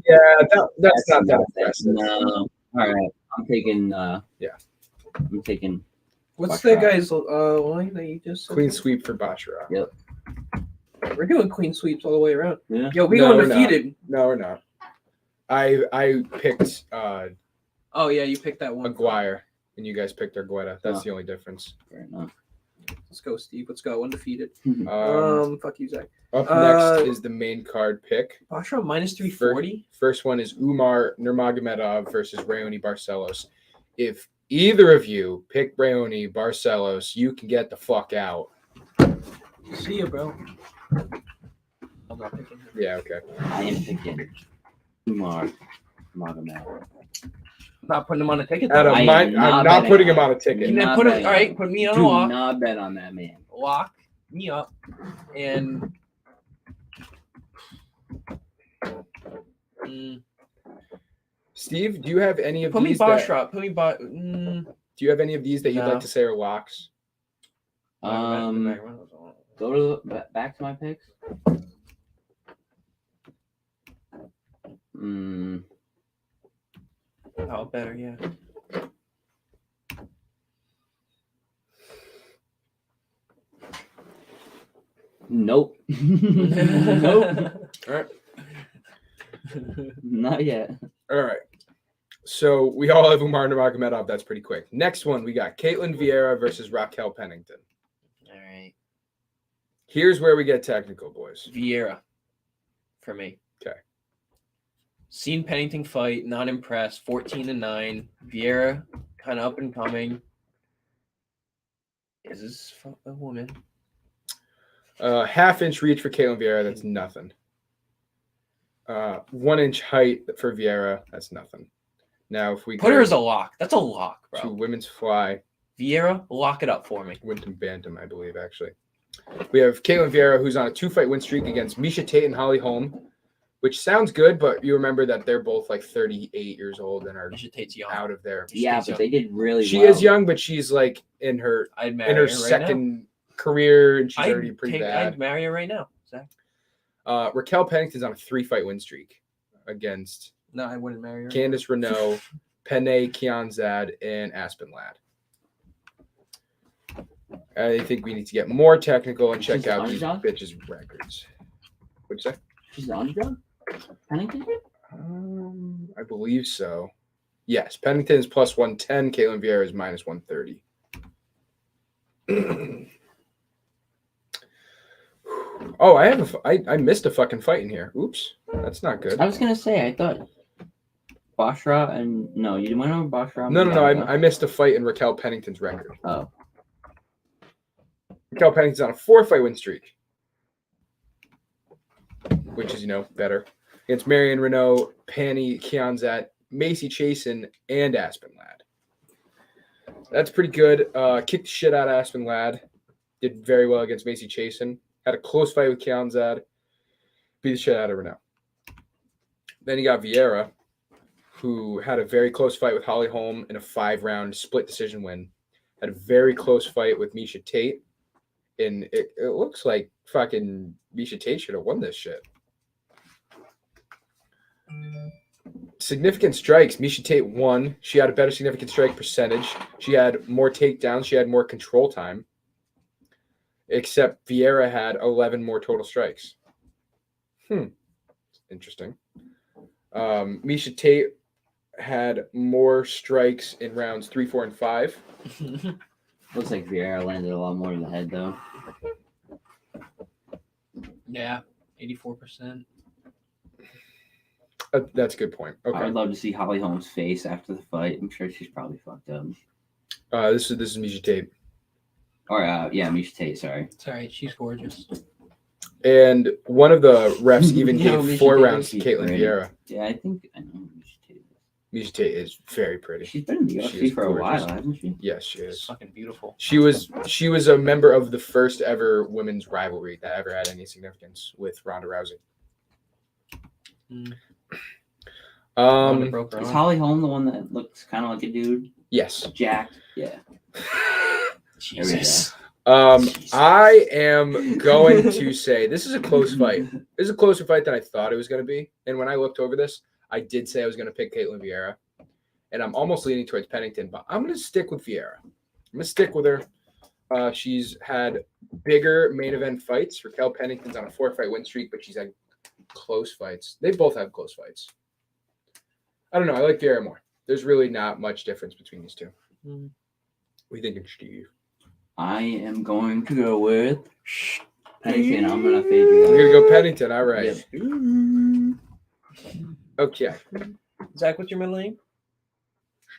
Yeah, that's not that nothing. impressive. No. All right. I'm taking. Yeah. I'm taking. What's Baccarat. that guy's line that you just said? Clean sweep for Bashara. Yep. We're doing clean sweeps all the way around. Yeah. Yo, we No, going we're not. undefeated. No, we're not. I picked Oh yeah, you picked that one. Aguirre, and you guys picked Argueta. That's Oh. the only difference. Fair enough. Let's go, Steve. Let's go undefeated. Fuck you, Zach. Up uh, next is the main card pick. Bashra minus 340. First one is Umar Nurmagomedov versus Raoni Barcelos. If either of you pick Raoni Barcelos, you can get the fuck out. See ya, bro. I'm not picking him. Yeah, okay. I am picking Umar Magomed. Not putting him on a ticket. Out though. of I am I'm not not betting putting on him on a You ticket. can not put him. betting All on right, it. put me on Do a lock. not bet on that man. Lock me up, and Steve, do you have any of put me these? That, Bashra. Put me do you have any of these that you'd No. like to say are locks? Go to back to my picks. Oh, better, yeah. Nope. Nope. All right. Not yet. All right. So we all have Umar Nurmagomedov. That's pretty quick. Next one, we got Caitlin Vieira versus Raquel Pennington. All right. Here's where we get technical, boys. Vieira, for me. Okay. Seen Pennington fight, not impressed. 14-9. Vieira, kind of up and coming. Is this a woman? Half-inch reach for Caitlin Vieira. That's nothing. 1 inch height for Vieira. That's nothing. Now, if we Put her as a lock. That's a lock, to bro. women's fly, Vieira, lock it up for me. Winton Bantam, I believe, actually. We have Caitlin Vieira, who's on a 2-fight win streak against Misha Tate and Holly Holm, which sounds good, but you remember that they're both like 38 years old and are Misha Tate's young. out of there. Yeah, She's but they did really She well. is young, but she's like in her I'd marry in her her right second career, and she's now. already pretty bad. I'd marry her right now, Zach. Raquel Pennington's on a 3-fight win streak against No, I wouldn't marry her. Candice Renault, Penne Kianzad, and Aspen Ladd. I think we need to get more technical and check She's out the these underdog? bitches' records. What'd you say? She's the underdog? Pennington? I believe so. Yes, Pennington is plus 110. Caitlin Vieira is minus 130. Oh, I missed a fucking fight in here. Oops, that's not good. I was gonna say I thought Bashra and no, you went over Bashra. and No, Mendonca? I missed a fight in Raquel Pennington's record. Oh, Raquel Pennington's on a 4-fight win streak, which is better against Marion Renault, Panny Kianzat, Macy Chasen, and Aspen Ladd. That's pretty good. Kicked the shit out of Aspen Ladd. Did very well against Macy Chasen. Had a close fight with Kianzad. Beat the shit out of Renault. Then you got Vieira, who had a very close fight with Holly Holm in a 5-round split decision win. Had a very close fight with Misha Tate. And it looks like fucking Misha Tate should have won this shit. Significant strikes. Misha Tate won. She had a better significant strike percentage. She had more takedowns. She had more control time. Except Vieira had 11 more total strikes. Interesting. Misha Tate had more strikes in rounds 3, 4, and 5. Looks like Vieira landed a lot more in the head, though. Yeah, 84%. That's a good point. I Okay. would love to see Holly Holm's face after the fight. I'm sure she's probably fucked up. This is Misha Tate. Or, yeah, Misha Tate, sorry. It's all right. She's gorgeous. And one of the refs even Yeah, gave Misha 4 Tate rounds to is Caitlin pretty. Vieira. Yeah, I think I know who Misha Tate is. Misha Tate is very pretty. She's been in the She UFC is for a gorgeous. while, hasn't she? Yes, she She's is. fucking beautiful. She was a member of the first ever women's rivalry that ever had any significance with Ronda Rousey. Mm. Ronda broke her Is arm. Holly Holm the one that looks kind of like a dude? Yes. Jacked? Yeah. Jesus. I am going to say this is a close fight. This is a closer fight than I thought it was going to be. And when I looked over this, I did say I was going to pick Caitlin Vieira. And I'm almost leaning towards Pennington, but I'm going to stick with Vieira. I'm going to stick with her. She's had bigger main event fights. Raquel Pennington's on a 4-fight win streak, but she's had close fights. They both have close fights. I don't know. I like Vieira more. There's really not much difference between these two. What are you thinking, Steve? I am going to go with Pennington. I'm going to fade you You're guys. going to go Pennington. All right. Yep. Okay. Zach, what's your middle name?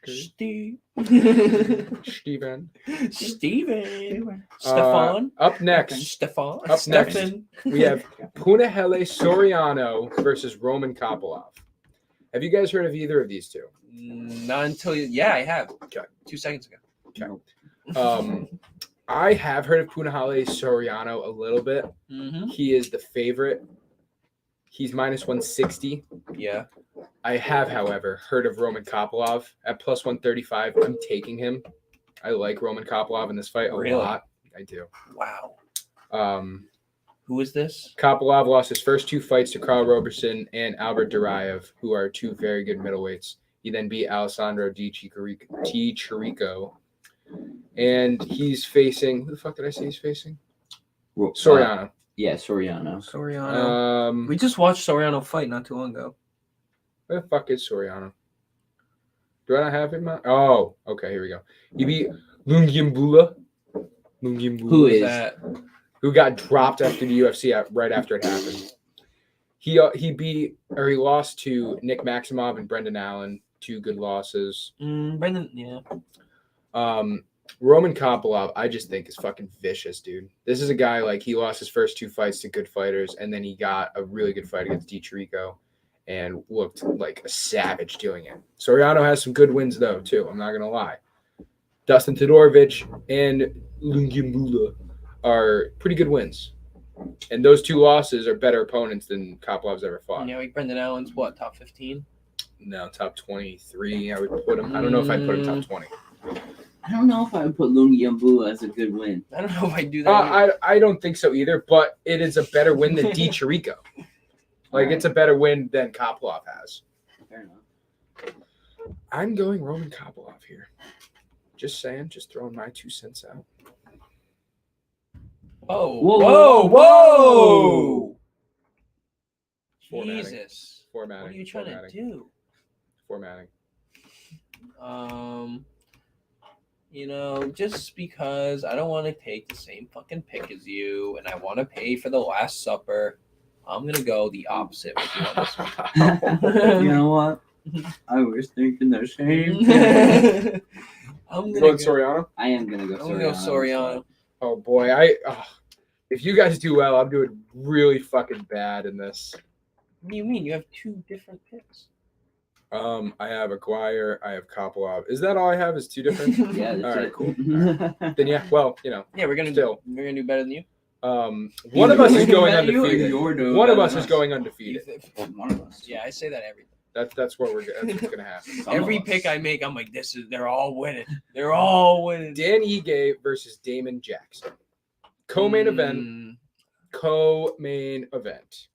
Steve. Steve. Steven. Steven. Stefan. Up next, Stefan. Up next. Stefan. we have Punahele Soriano versus Roman Kopylov. Have you guys heard of either of these two? Not until you. Yeah, I have. Okay. 2 seconds ago. I have heard of Punahele Soriano a little bit. Mm-hmm. He is the favorite. He's minus 160. Yeah. I have, however, heard of Roman Kopylov at plus 135. I'm taking him. I like Roman Kopylov in this fight a Really? lot. I do. Wow. Who is this? Kopylov lost his first 2 fights to Carl Roberson and Albert Duraev, who are 2 very good middleweights. He then beat Alessandro Di Chirico. And he's facing, who the fuck did I say he's facing? Soriano. Yeah, Soriano. Soriano. We just watched Soriano fight not too long ago. Where the fuck is Soriano? Do I not have him? Oh, okay, here we go. He beat Lungiambula. Who is that? Who got dropped after the UFC right after it happened. He lost to Nick Maximov and Brendan Allen, 2 good losses. Brendan, yeah. Roman Kopylov, I just think is fucking vicious, dude. This is a guy, like, he lost his first 2 fights to good fighters, and then he got a really good fight against Di Chirico and looked like a savage doing it. Soriano has some good wins, though, too. I'm not going to lie. Dustin Todorovic and Lungiambula are pretty good wins. And those 2 losses are better opponents than Kopylov's ever fought. Yeah, like Brendan Allen's what, top 15? No, top 23, I would put him. I don't know if I'd put him top 20. I don't know if I would put Lungiambula as a good win. I don't know if I do that. I don't think so either, but it is a better win than Di Chirico. Like, it's a better win than Kopylov has. Fair enough. I'm going Roman Kopylov here. Just saying, just throwing my 2 cents out. Oh, Whoa, whoa! Formatting. Jesus. Formatting. What are you trying to do? Formatting. Just because I don't want to take the same fucking pick as you and I want to pay for the Last Supper, I'm going to go the opposite with you on this one. You know what? I was thinking the same. I'm Going going to Soriano? I am going to go I'm gonna go Soriano. Oh, boy. If you guys do well, I'm doing really fucking bad in this. What do you mean? You have 2 different picks. I have Aguirre. I have Kopylov. Is that all I have? Is 2 different? Yeah, that's All right, it. cool. Then yeah, well, Yeah, we're gonna Still. do better than you. one of us is going Either you or undefeated. you're doing One of better us than is going undefeated. One of us. Yeah, I say that every That's what that's what's gonna happen. Some of every us. pick I make. I'm like, they're all winning. They're all winning. Dan Ige versus Damon Jackson. Co-main event. Co-main event.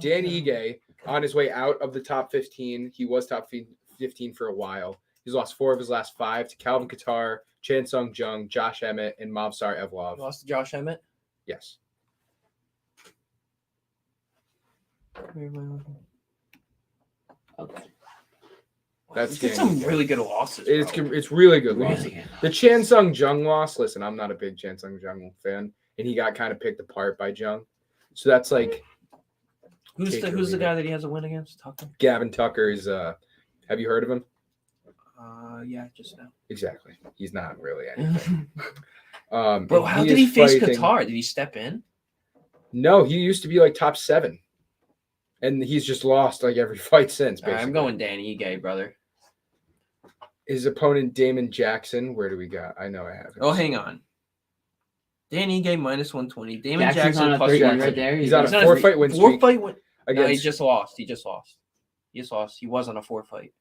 Dan Ige on his way out of the top 15. He was top 15 for a while. He's lost 4 of his last 5 to Calvin Kattar, Chan Sung Jung, Josh Emmett, and Mavsar Evlov. You lost to Josh Emmett. Yes. Okay. That's It's some really good losses. Bro. It's really good loss. Really? The Chan Sung Jung loss. Listen, I'm not a big Chan Sung Jung fan, and he got kind of picked apart by Jung. So that's like Who's take it or the leave guy it. that he has a win against? Tucker. Gavin Tucker is. Have you heard of him? Yeah, just now. Exactly. He's not really anything. Bro, how and did he is face fighting- Qatar? Did he step in? No, he used to be like top 7, and he's just lost like every fight since. All right, Basically, I'm going Dan Ige, brother. His opponent Damon Jackson. Where do we got? I know I have it. Oh, hang on. Dan Ige minus 120. Damon Jackson's Jackson on a plus 3 Jackson. right there. He's on a He's on 4-fight win streak. 4-fight win. No, he against. just lost. He just lost. He was on a 4-fight.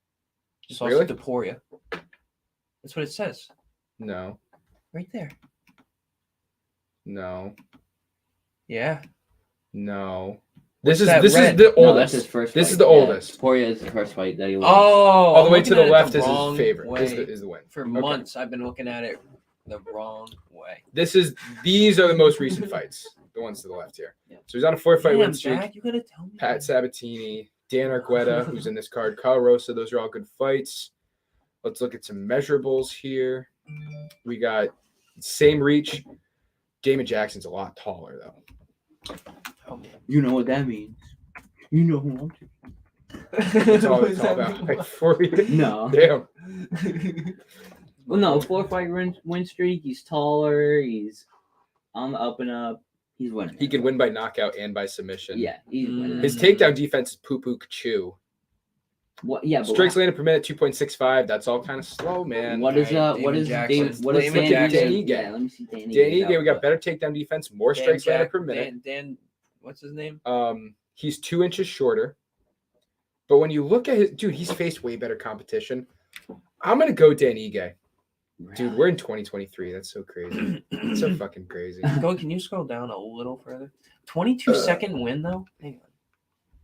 Just lost Really? to Deporia. That's what it says. No, Right there. no, Yeah. no. What's This that is red? the No, oldest. that's his first. This fight. is the oldest. Poirier is the first fight that he Oh, lost. All the I'm way to looking the at it left is wrong his favorite. way. Is the win. For Okay. months, I've been looking at it the wrong way. These are the most recent fights. The ones to the left here. Yeah. So he's on a 4-fight Damn, win streak. Jack, you gotta tell me. Pat Sabatini, Dan Argueta, who's in this card, Kyle Rosa. Those are all good fights. Let's look at some measurables here. We got same reach. Damon Jackson's a lot taller though. Tell me. You know what that means. You know who I'm That's all it's all about. Like 40. No. Damn. Well, no, 4-fight win streak. He's taller. He's on the up and up. He's winning. He can win by knockout and by submission. Yeah, he's winning. His takedown defense is poo-poo chew. What? Yeah, but Strikes landed per minute 2.65. That's all kind of slow, man. what is Alright, what Damon is Jackson. what is Damon Jackson. Dan Ige. Yeah, let me see Dan Dan Ige. Ige, we got better takedown defense, more strikes landed per minute. Dan, what's his name? He's 2 inches shorter. But when you look at his dude, he's faced way better competition. I'm gonna go Dan Ige. Dude, we're in 2023. That's so crazy. It's so fucking crazy. Can you scroll down a little further? 22-second win though. Hang on.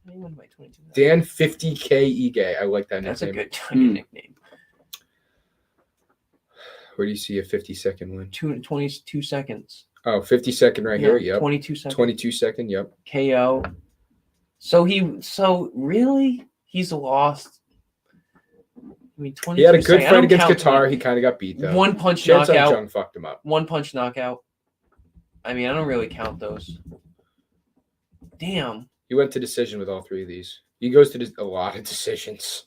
How do you win by 22? Dan 50K Ige. I like that That's a nickname. good nickname. Where do you see a 50-second win? 22 seconds. Oh, 50-second right here. Yeah, Yep. 22 seconds. 22-second. Yep. KO. So really he's lost. I mean, 22 He had a good seconds. I fight don't against count Qatar. He kind of got beat though. One punch Chan Sung knockout. Jung fucked him up. One punch knockout. I mean, I don't really count those. Damn. He went to decision with all 3 of these. He goes to a lot of decisions.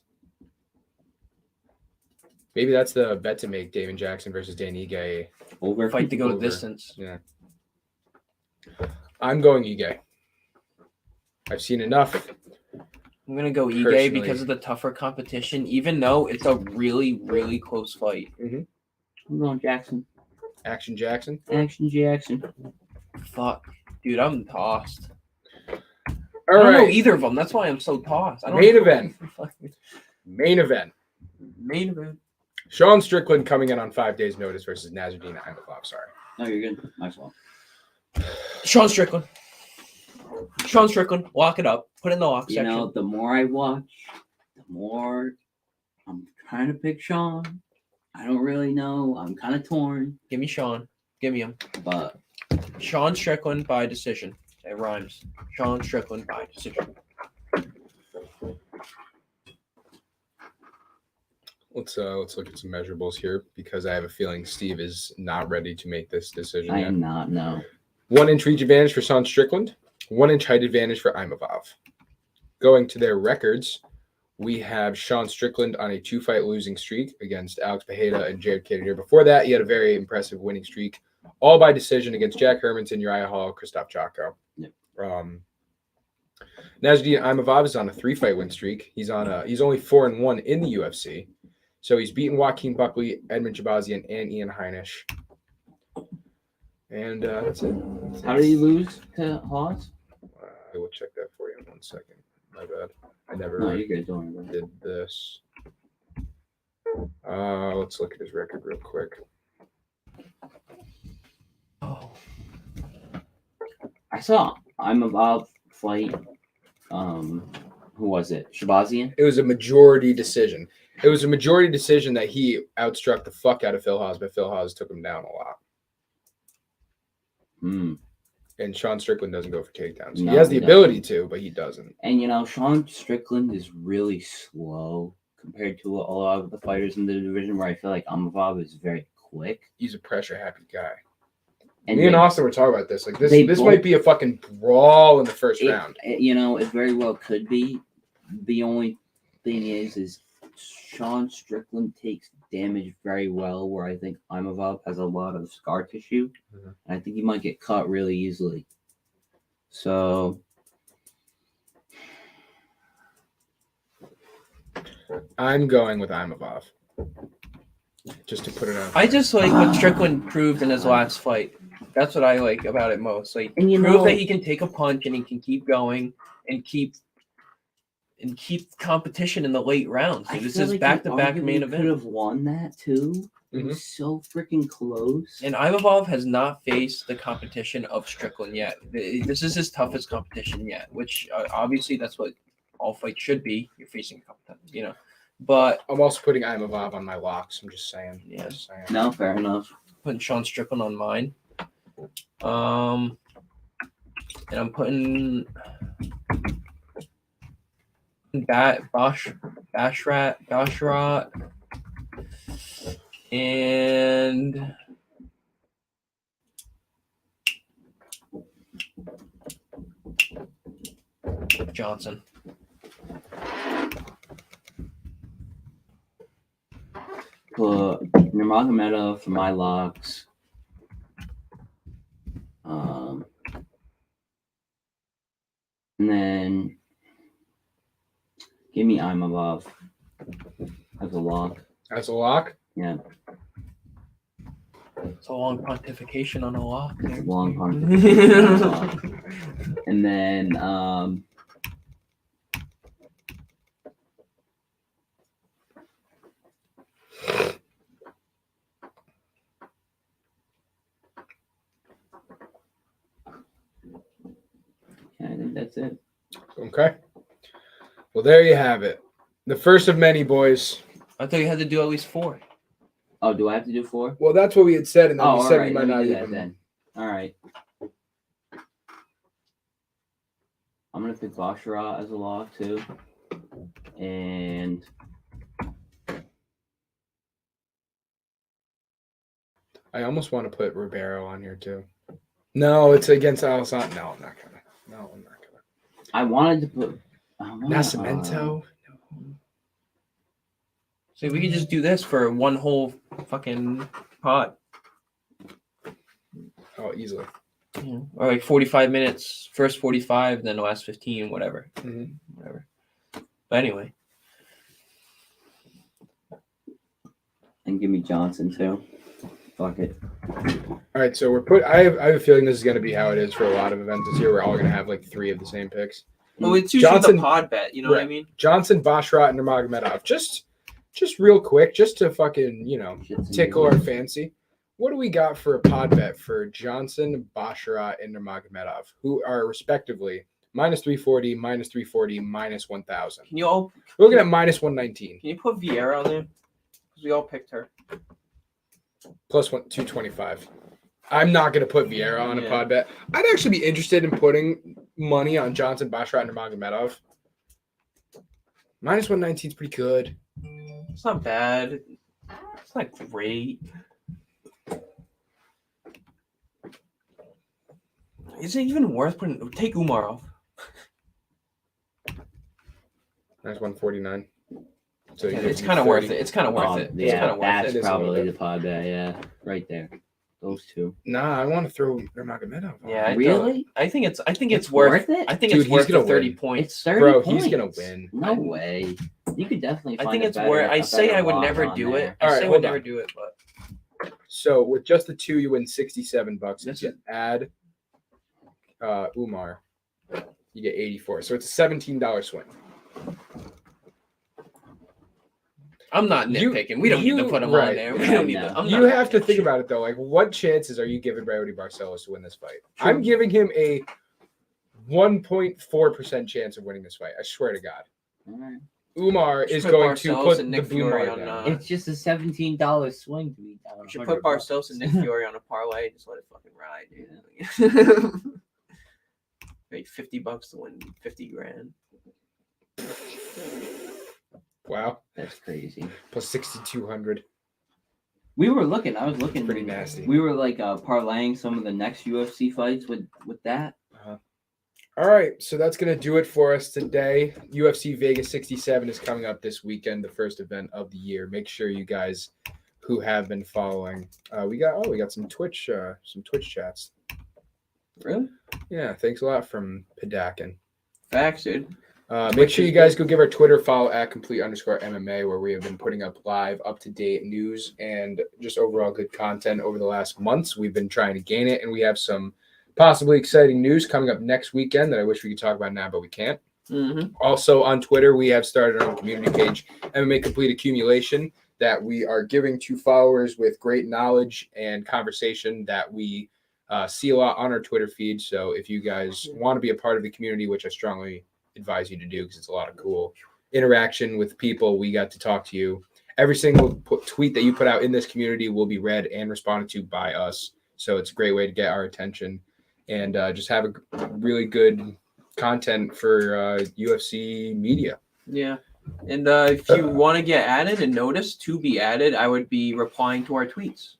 Maybe that's the bet to make: Damon Jackson versus Dan Ige. over Fight to go the Over. distance. Yeah. I'm going Ige. I've seen enough. I'm gonna go Ige Personally. because of the tougher competition, even though it's a really, really close fight. I'm going Jackson. Action Jackson. Action Jackson. Fuck, dude, I'm tossed. All I don't know right. either of them. That's why I'm so tossed. I don't Main know. event. Main event. Main event. Sean Strickland coming in on 5 days' notice versus Nasruddin Imavov. Sorry. No, you're good. Might as well. Sean Strickland. Sean Strickland. Lock it up. Put it in the lock You section. know, the more I watch, the more I'm trying to pick Sean. I don't really know. I'm kind of torn, Give me Sean. Give me him. but Sean Strickland by decision. It rhymes. Sean Strickland by decision. Let's look at some measurables here because I have a feeling Steve is not ready to make this decision I yet. am not. No. 1 inch reach advantage for Sean Strickland. 1 inch height advantage for Imavov. Going to their records, we have Sean Strickland on a 2-fight losing streak against Alex Pereira and Jared Cannonier. Before that, he had a very impressive winning streak, all by decision against Jack Hermanson, Uriah Hall, Christoph Chaco. Yep. Nasruddin Imavov is on a 3-fight win streak. He's only 4-1 in the UFC. So he's beaten Joaquin Buckley, Edmund Shabazian, and Ian Heinisch. And that's it. How did he lose to Hawes? I will check that for you in 1 second. My bad. I never No, you guys don't worry about it. did this. Let's look at his record real quick. Oh. I saw Imavov fight. Who was it? Shabazian. It was a majority decision. It was a majority decision that he outstruck the fuck out of Phil Hawes, but Phil Hawes took him down a lot. And Sean Strickland doesn't go for takedowns. No, he has the he ability to, but he doesn't. And Sean Strickland is really slow compared to a lot of the fighters in the division, where I feel like Amavov is very quick. He's a pressure happy guy. And Me and Austin were talking about this. Like this both, might be a fucking brawl in the first round. It very well could be. The only thing is Sean Strickland takes damage very well, where I think Imavov has a lot of scar tissue. Mhm. And I think he might get cut really easily. So I'm going with Imavov. Just to put it on. I just like what Strickland proved in his last fight. That's what I like about it most. Like, And prove that he can take a punch and he can keep going and keep competition in the late rounds. Like, this is back-to-back main event. Could have won that too. It was so freaking close. And Imavov has not faced the competition of Strickland yet. This is his toughest competition yet, which obviously that's what all fights should be. You're facing competition, But I'm also putting Imavov on my locks. I'm just saying. Yeah. Just saying. No, fair enough. putting Sean Strickland on mine. And I'm putting Bashrat and Johnson. Put Nurmagomedov for my locks. And then give me Imavov as a lock. As a lock? Yeah, It's a long pontification on a lock. There. long punt. And then I think that's it. Okay. Well, there you have it. The first of many, boys. I thought you had to do at least 4. Oh, do I have to do 4? Well, that's what we had said, and then we all said right, we might let me not do that even. then. All right. I'm gonna pick Bashara as a lock too, and I almost want to put Ribeiro on here too. No, it's against Alessandro. No, I'm not gonna. No, I'm not gonna. I wanted to put Nascimento. So we could just do this for one whole fucking pot. Oh, easily. Yeah. Or like 45 minutes, first 45, then the last 15, whatever. Mhm. Whatever. But anyway. and give me Johnson too. Fuck it. All right, so I have a feeling this is going to be how it is for a lot of events this year. We're all going to have like 3 of the same picks. Well, it's usually Johnson- the pod bet, you know what I mean? Johnson, Bashrat, and Nurmagomedov. Just real quick, just to fucking Shit's tickle amazing. our fancy. What do we got for a pod bet for Johnson, Bashrat, and Nurmagomedov, who are respectively -340, -340, -1,000? Can you all We're looking at -119, can you put Vieira on there? Because we all picked her. plus 225. I'm not going to put Vieira on a Yeah. pod bet. I'd actually be interested in putting money on Johnson, Bashrat, and Nurmagomedov. -119 is pretty good. It's not bad. It's not great. Is it even worth putting? Take Umar off. -149. So Yeah, you it's give kind of me worth 30. it. It's kind of worth it. It's Yeah, kind of worth that's it. It is a little probably bit. the pod bet. Yeah, right there. Those two. Nah, I want to throw Nurmagomedov on. Yeah, Really? I think it's It's worth. worth it? I think Dude, it's he's worth the gonna 30 win. points. It's 30 Bro, points. he's gonna win. No way. You could definitely. I Find think a it's better, worth. I a say better I would lock never on do there. it. I All right, say I hold would never on. do it, but So with just the 2, you win $67. This If you add Umar, you get 84. So it's a $17 swing. I'm not You- nitpicking. We don't need to you- put him right. on there. We Yeah, don't need no. to. I'm You not have to nitpicking. think about it though. Like, what chances are you giving Brody Barcelos to win this fight? True. I'm giving him a 1.4% chance of winning this fight. I swear to God. All right. Umar Should is put going to Barcelos put and the Nick Fury Umar on, down. It's just a $17 swing to be down. We should put $100. Barcelos and Nick Fury on a parlay. Just let it fucking ride, dude. Pay $50 to win 50 grand. Wow. That's crazy. Plus 6,200. We were looking. I was looking. Pretty nasty. We were like parlaying some of the next UFC fights with that. All right, so that's going to do it for us today. UFC Vegas 67 is coming up this weekend, the first event of the year. Make sure you guys who have been following. We got some Twitch chats. Really? Yeah, thanks a lot from Padakin. Facts, dude. Make sure you guys go give our Twitter follow at @complete_MMA, where we have been putting up live, up-to-date news and just overall good content over the last months. We've been trying to gain it, and we have some possibly exciting news coming up next weekend that I wish we could talk about now, but we can't. Mm-hmm. Also on Twitter, we have started our own community page, MMA Complete Accumulation, that we are giving to followers with great knowledge and conversation that we see a lot on our Twitter feed. So if you guys want to be a part of the community, which I strongly advise you to do because it's a lot of cool interaction with people, we got to talk to you. Every single tweet that you put out in this community will be read and responded to by us. So it's a great way to get our attention and just have a really good content for UFC media. Yeah. And if you want to get added and notice to be added, I would be replying to our tweets.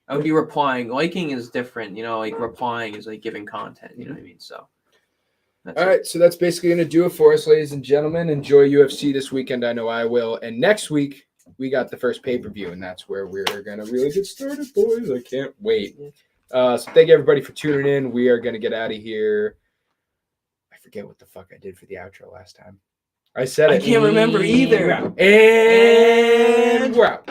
I would be replying. Liking is different, like replying is like giving content, you know what I mean? So all right, so that's basically going to do it for us, ladies and gentlemen. Enjoy UFC this weekend. I know I will. And next week, we got the first pay-per-view, and that's where we're going to really get started, boys. I can't wait. So thank you, everybody, for tuning in. We are going to get out of here. I forget what the fuck I did for the outro last time. I said it. I can't remember either. And we're out.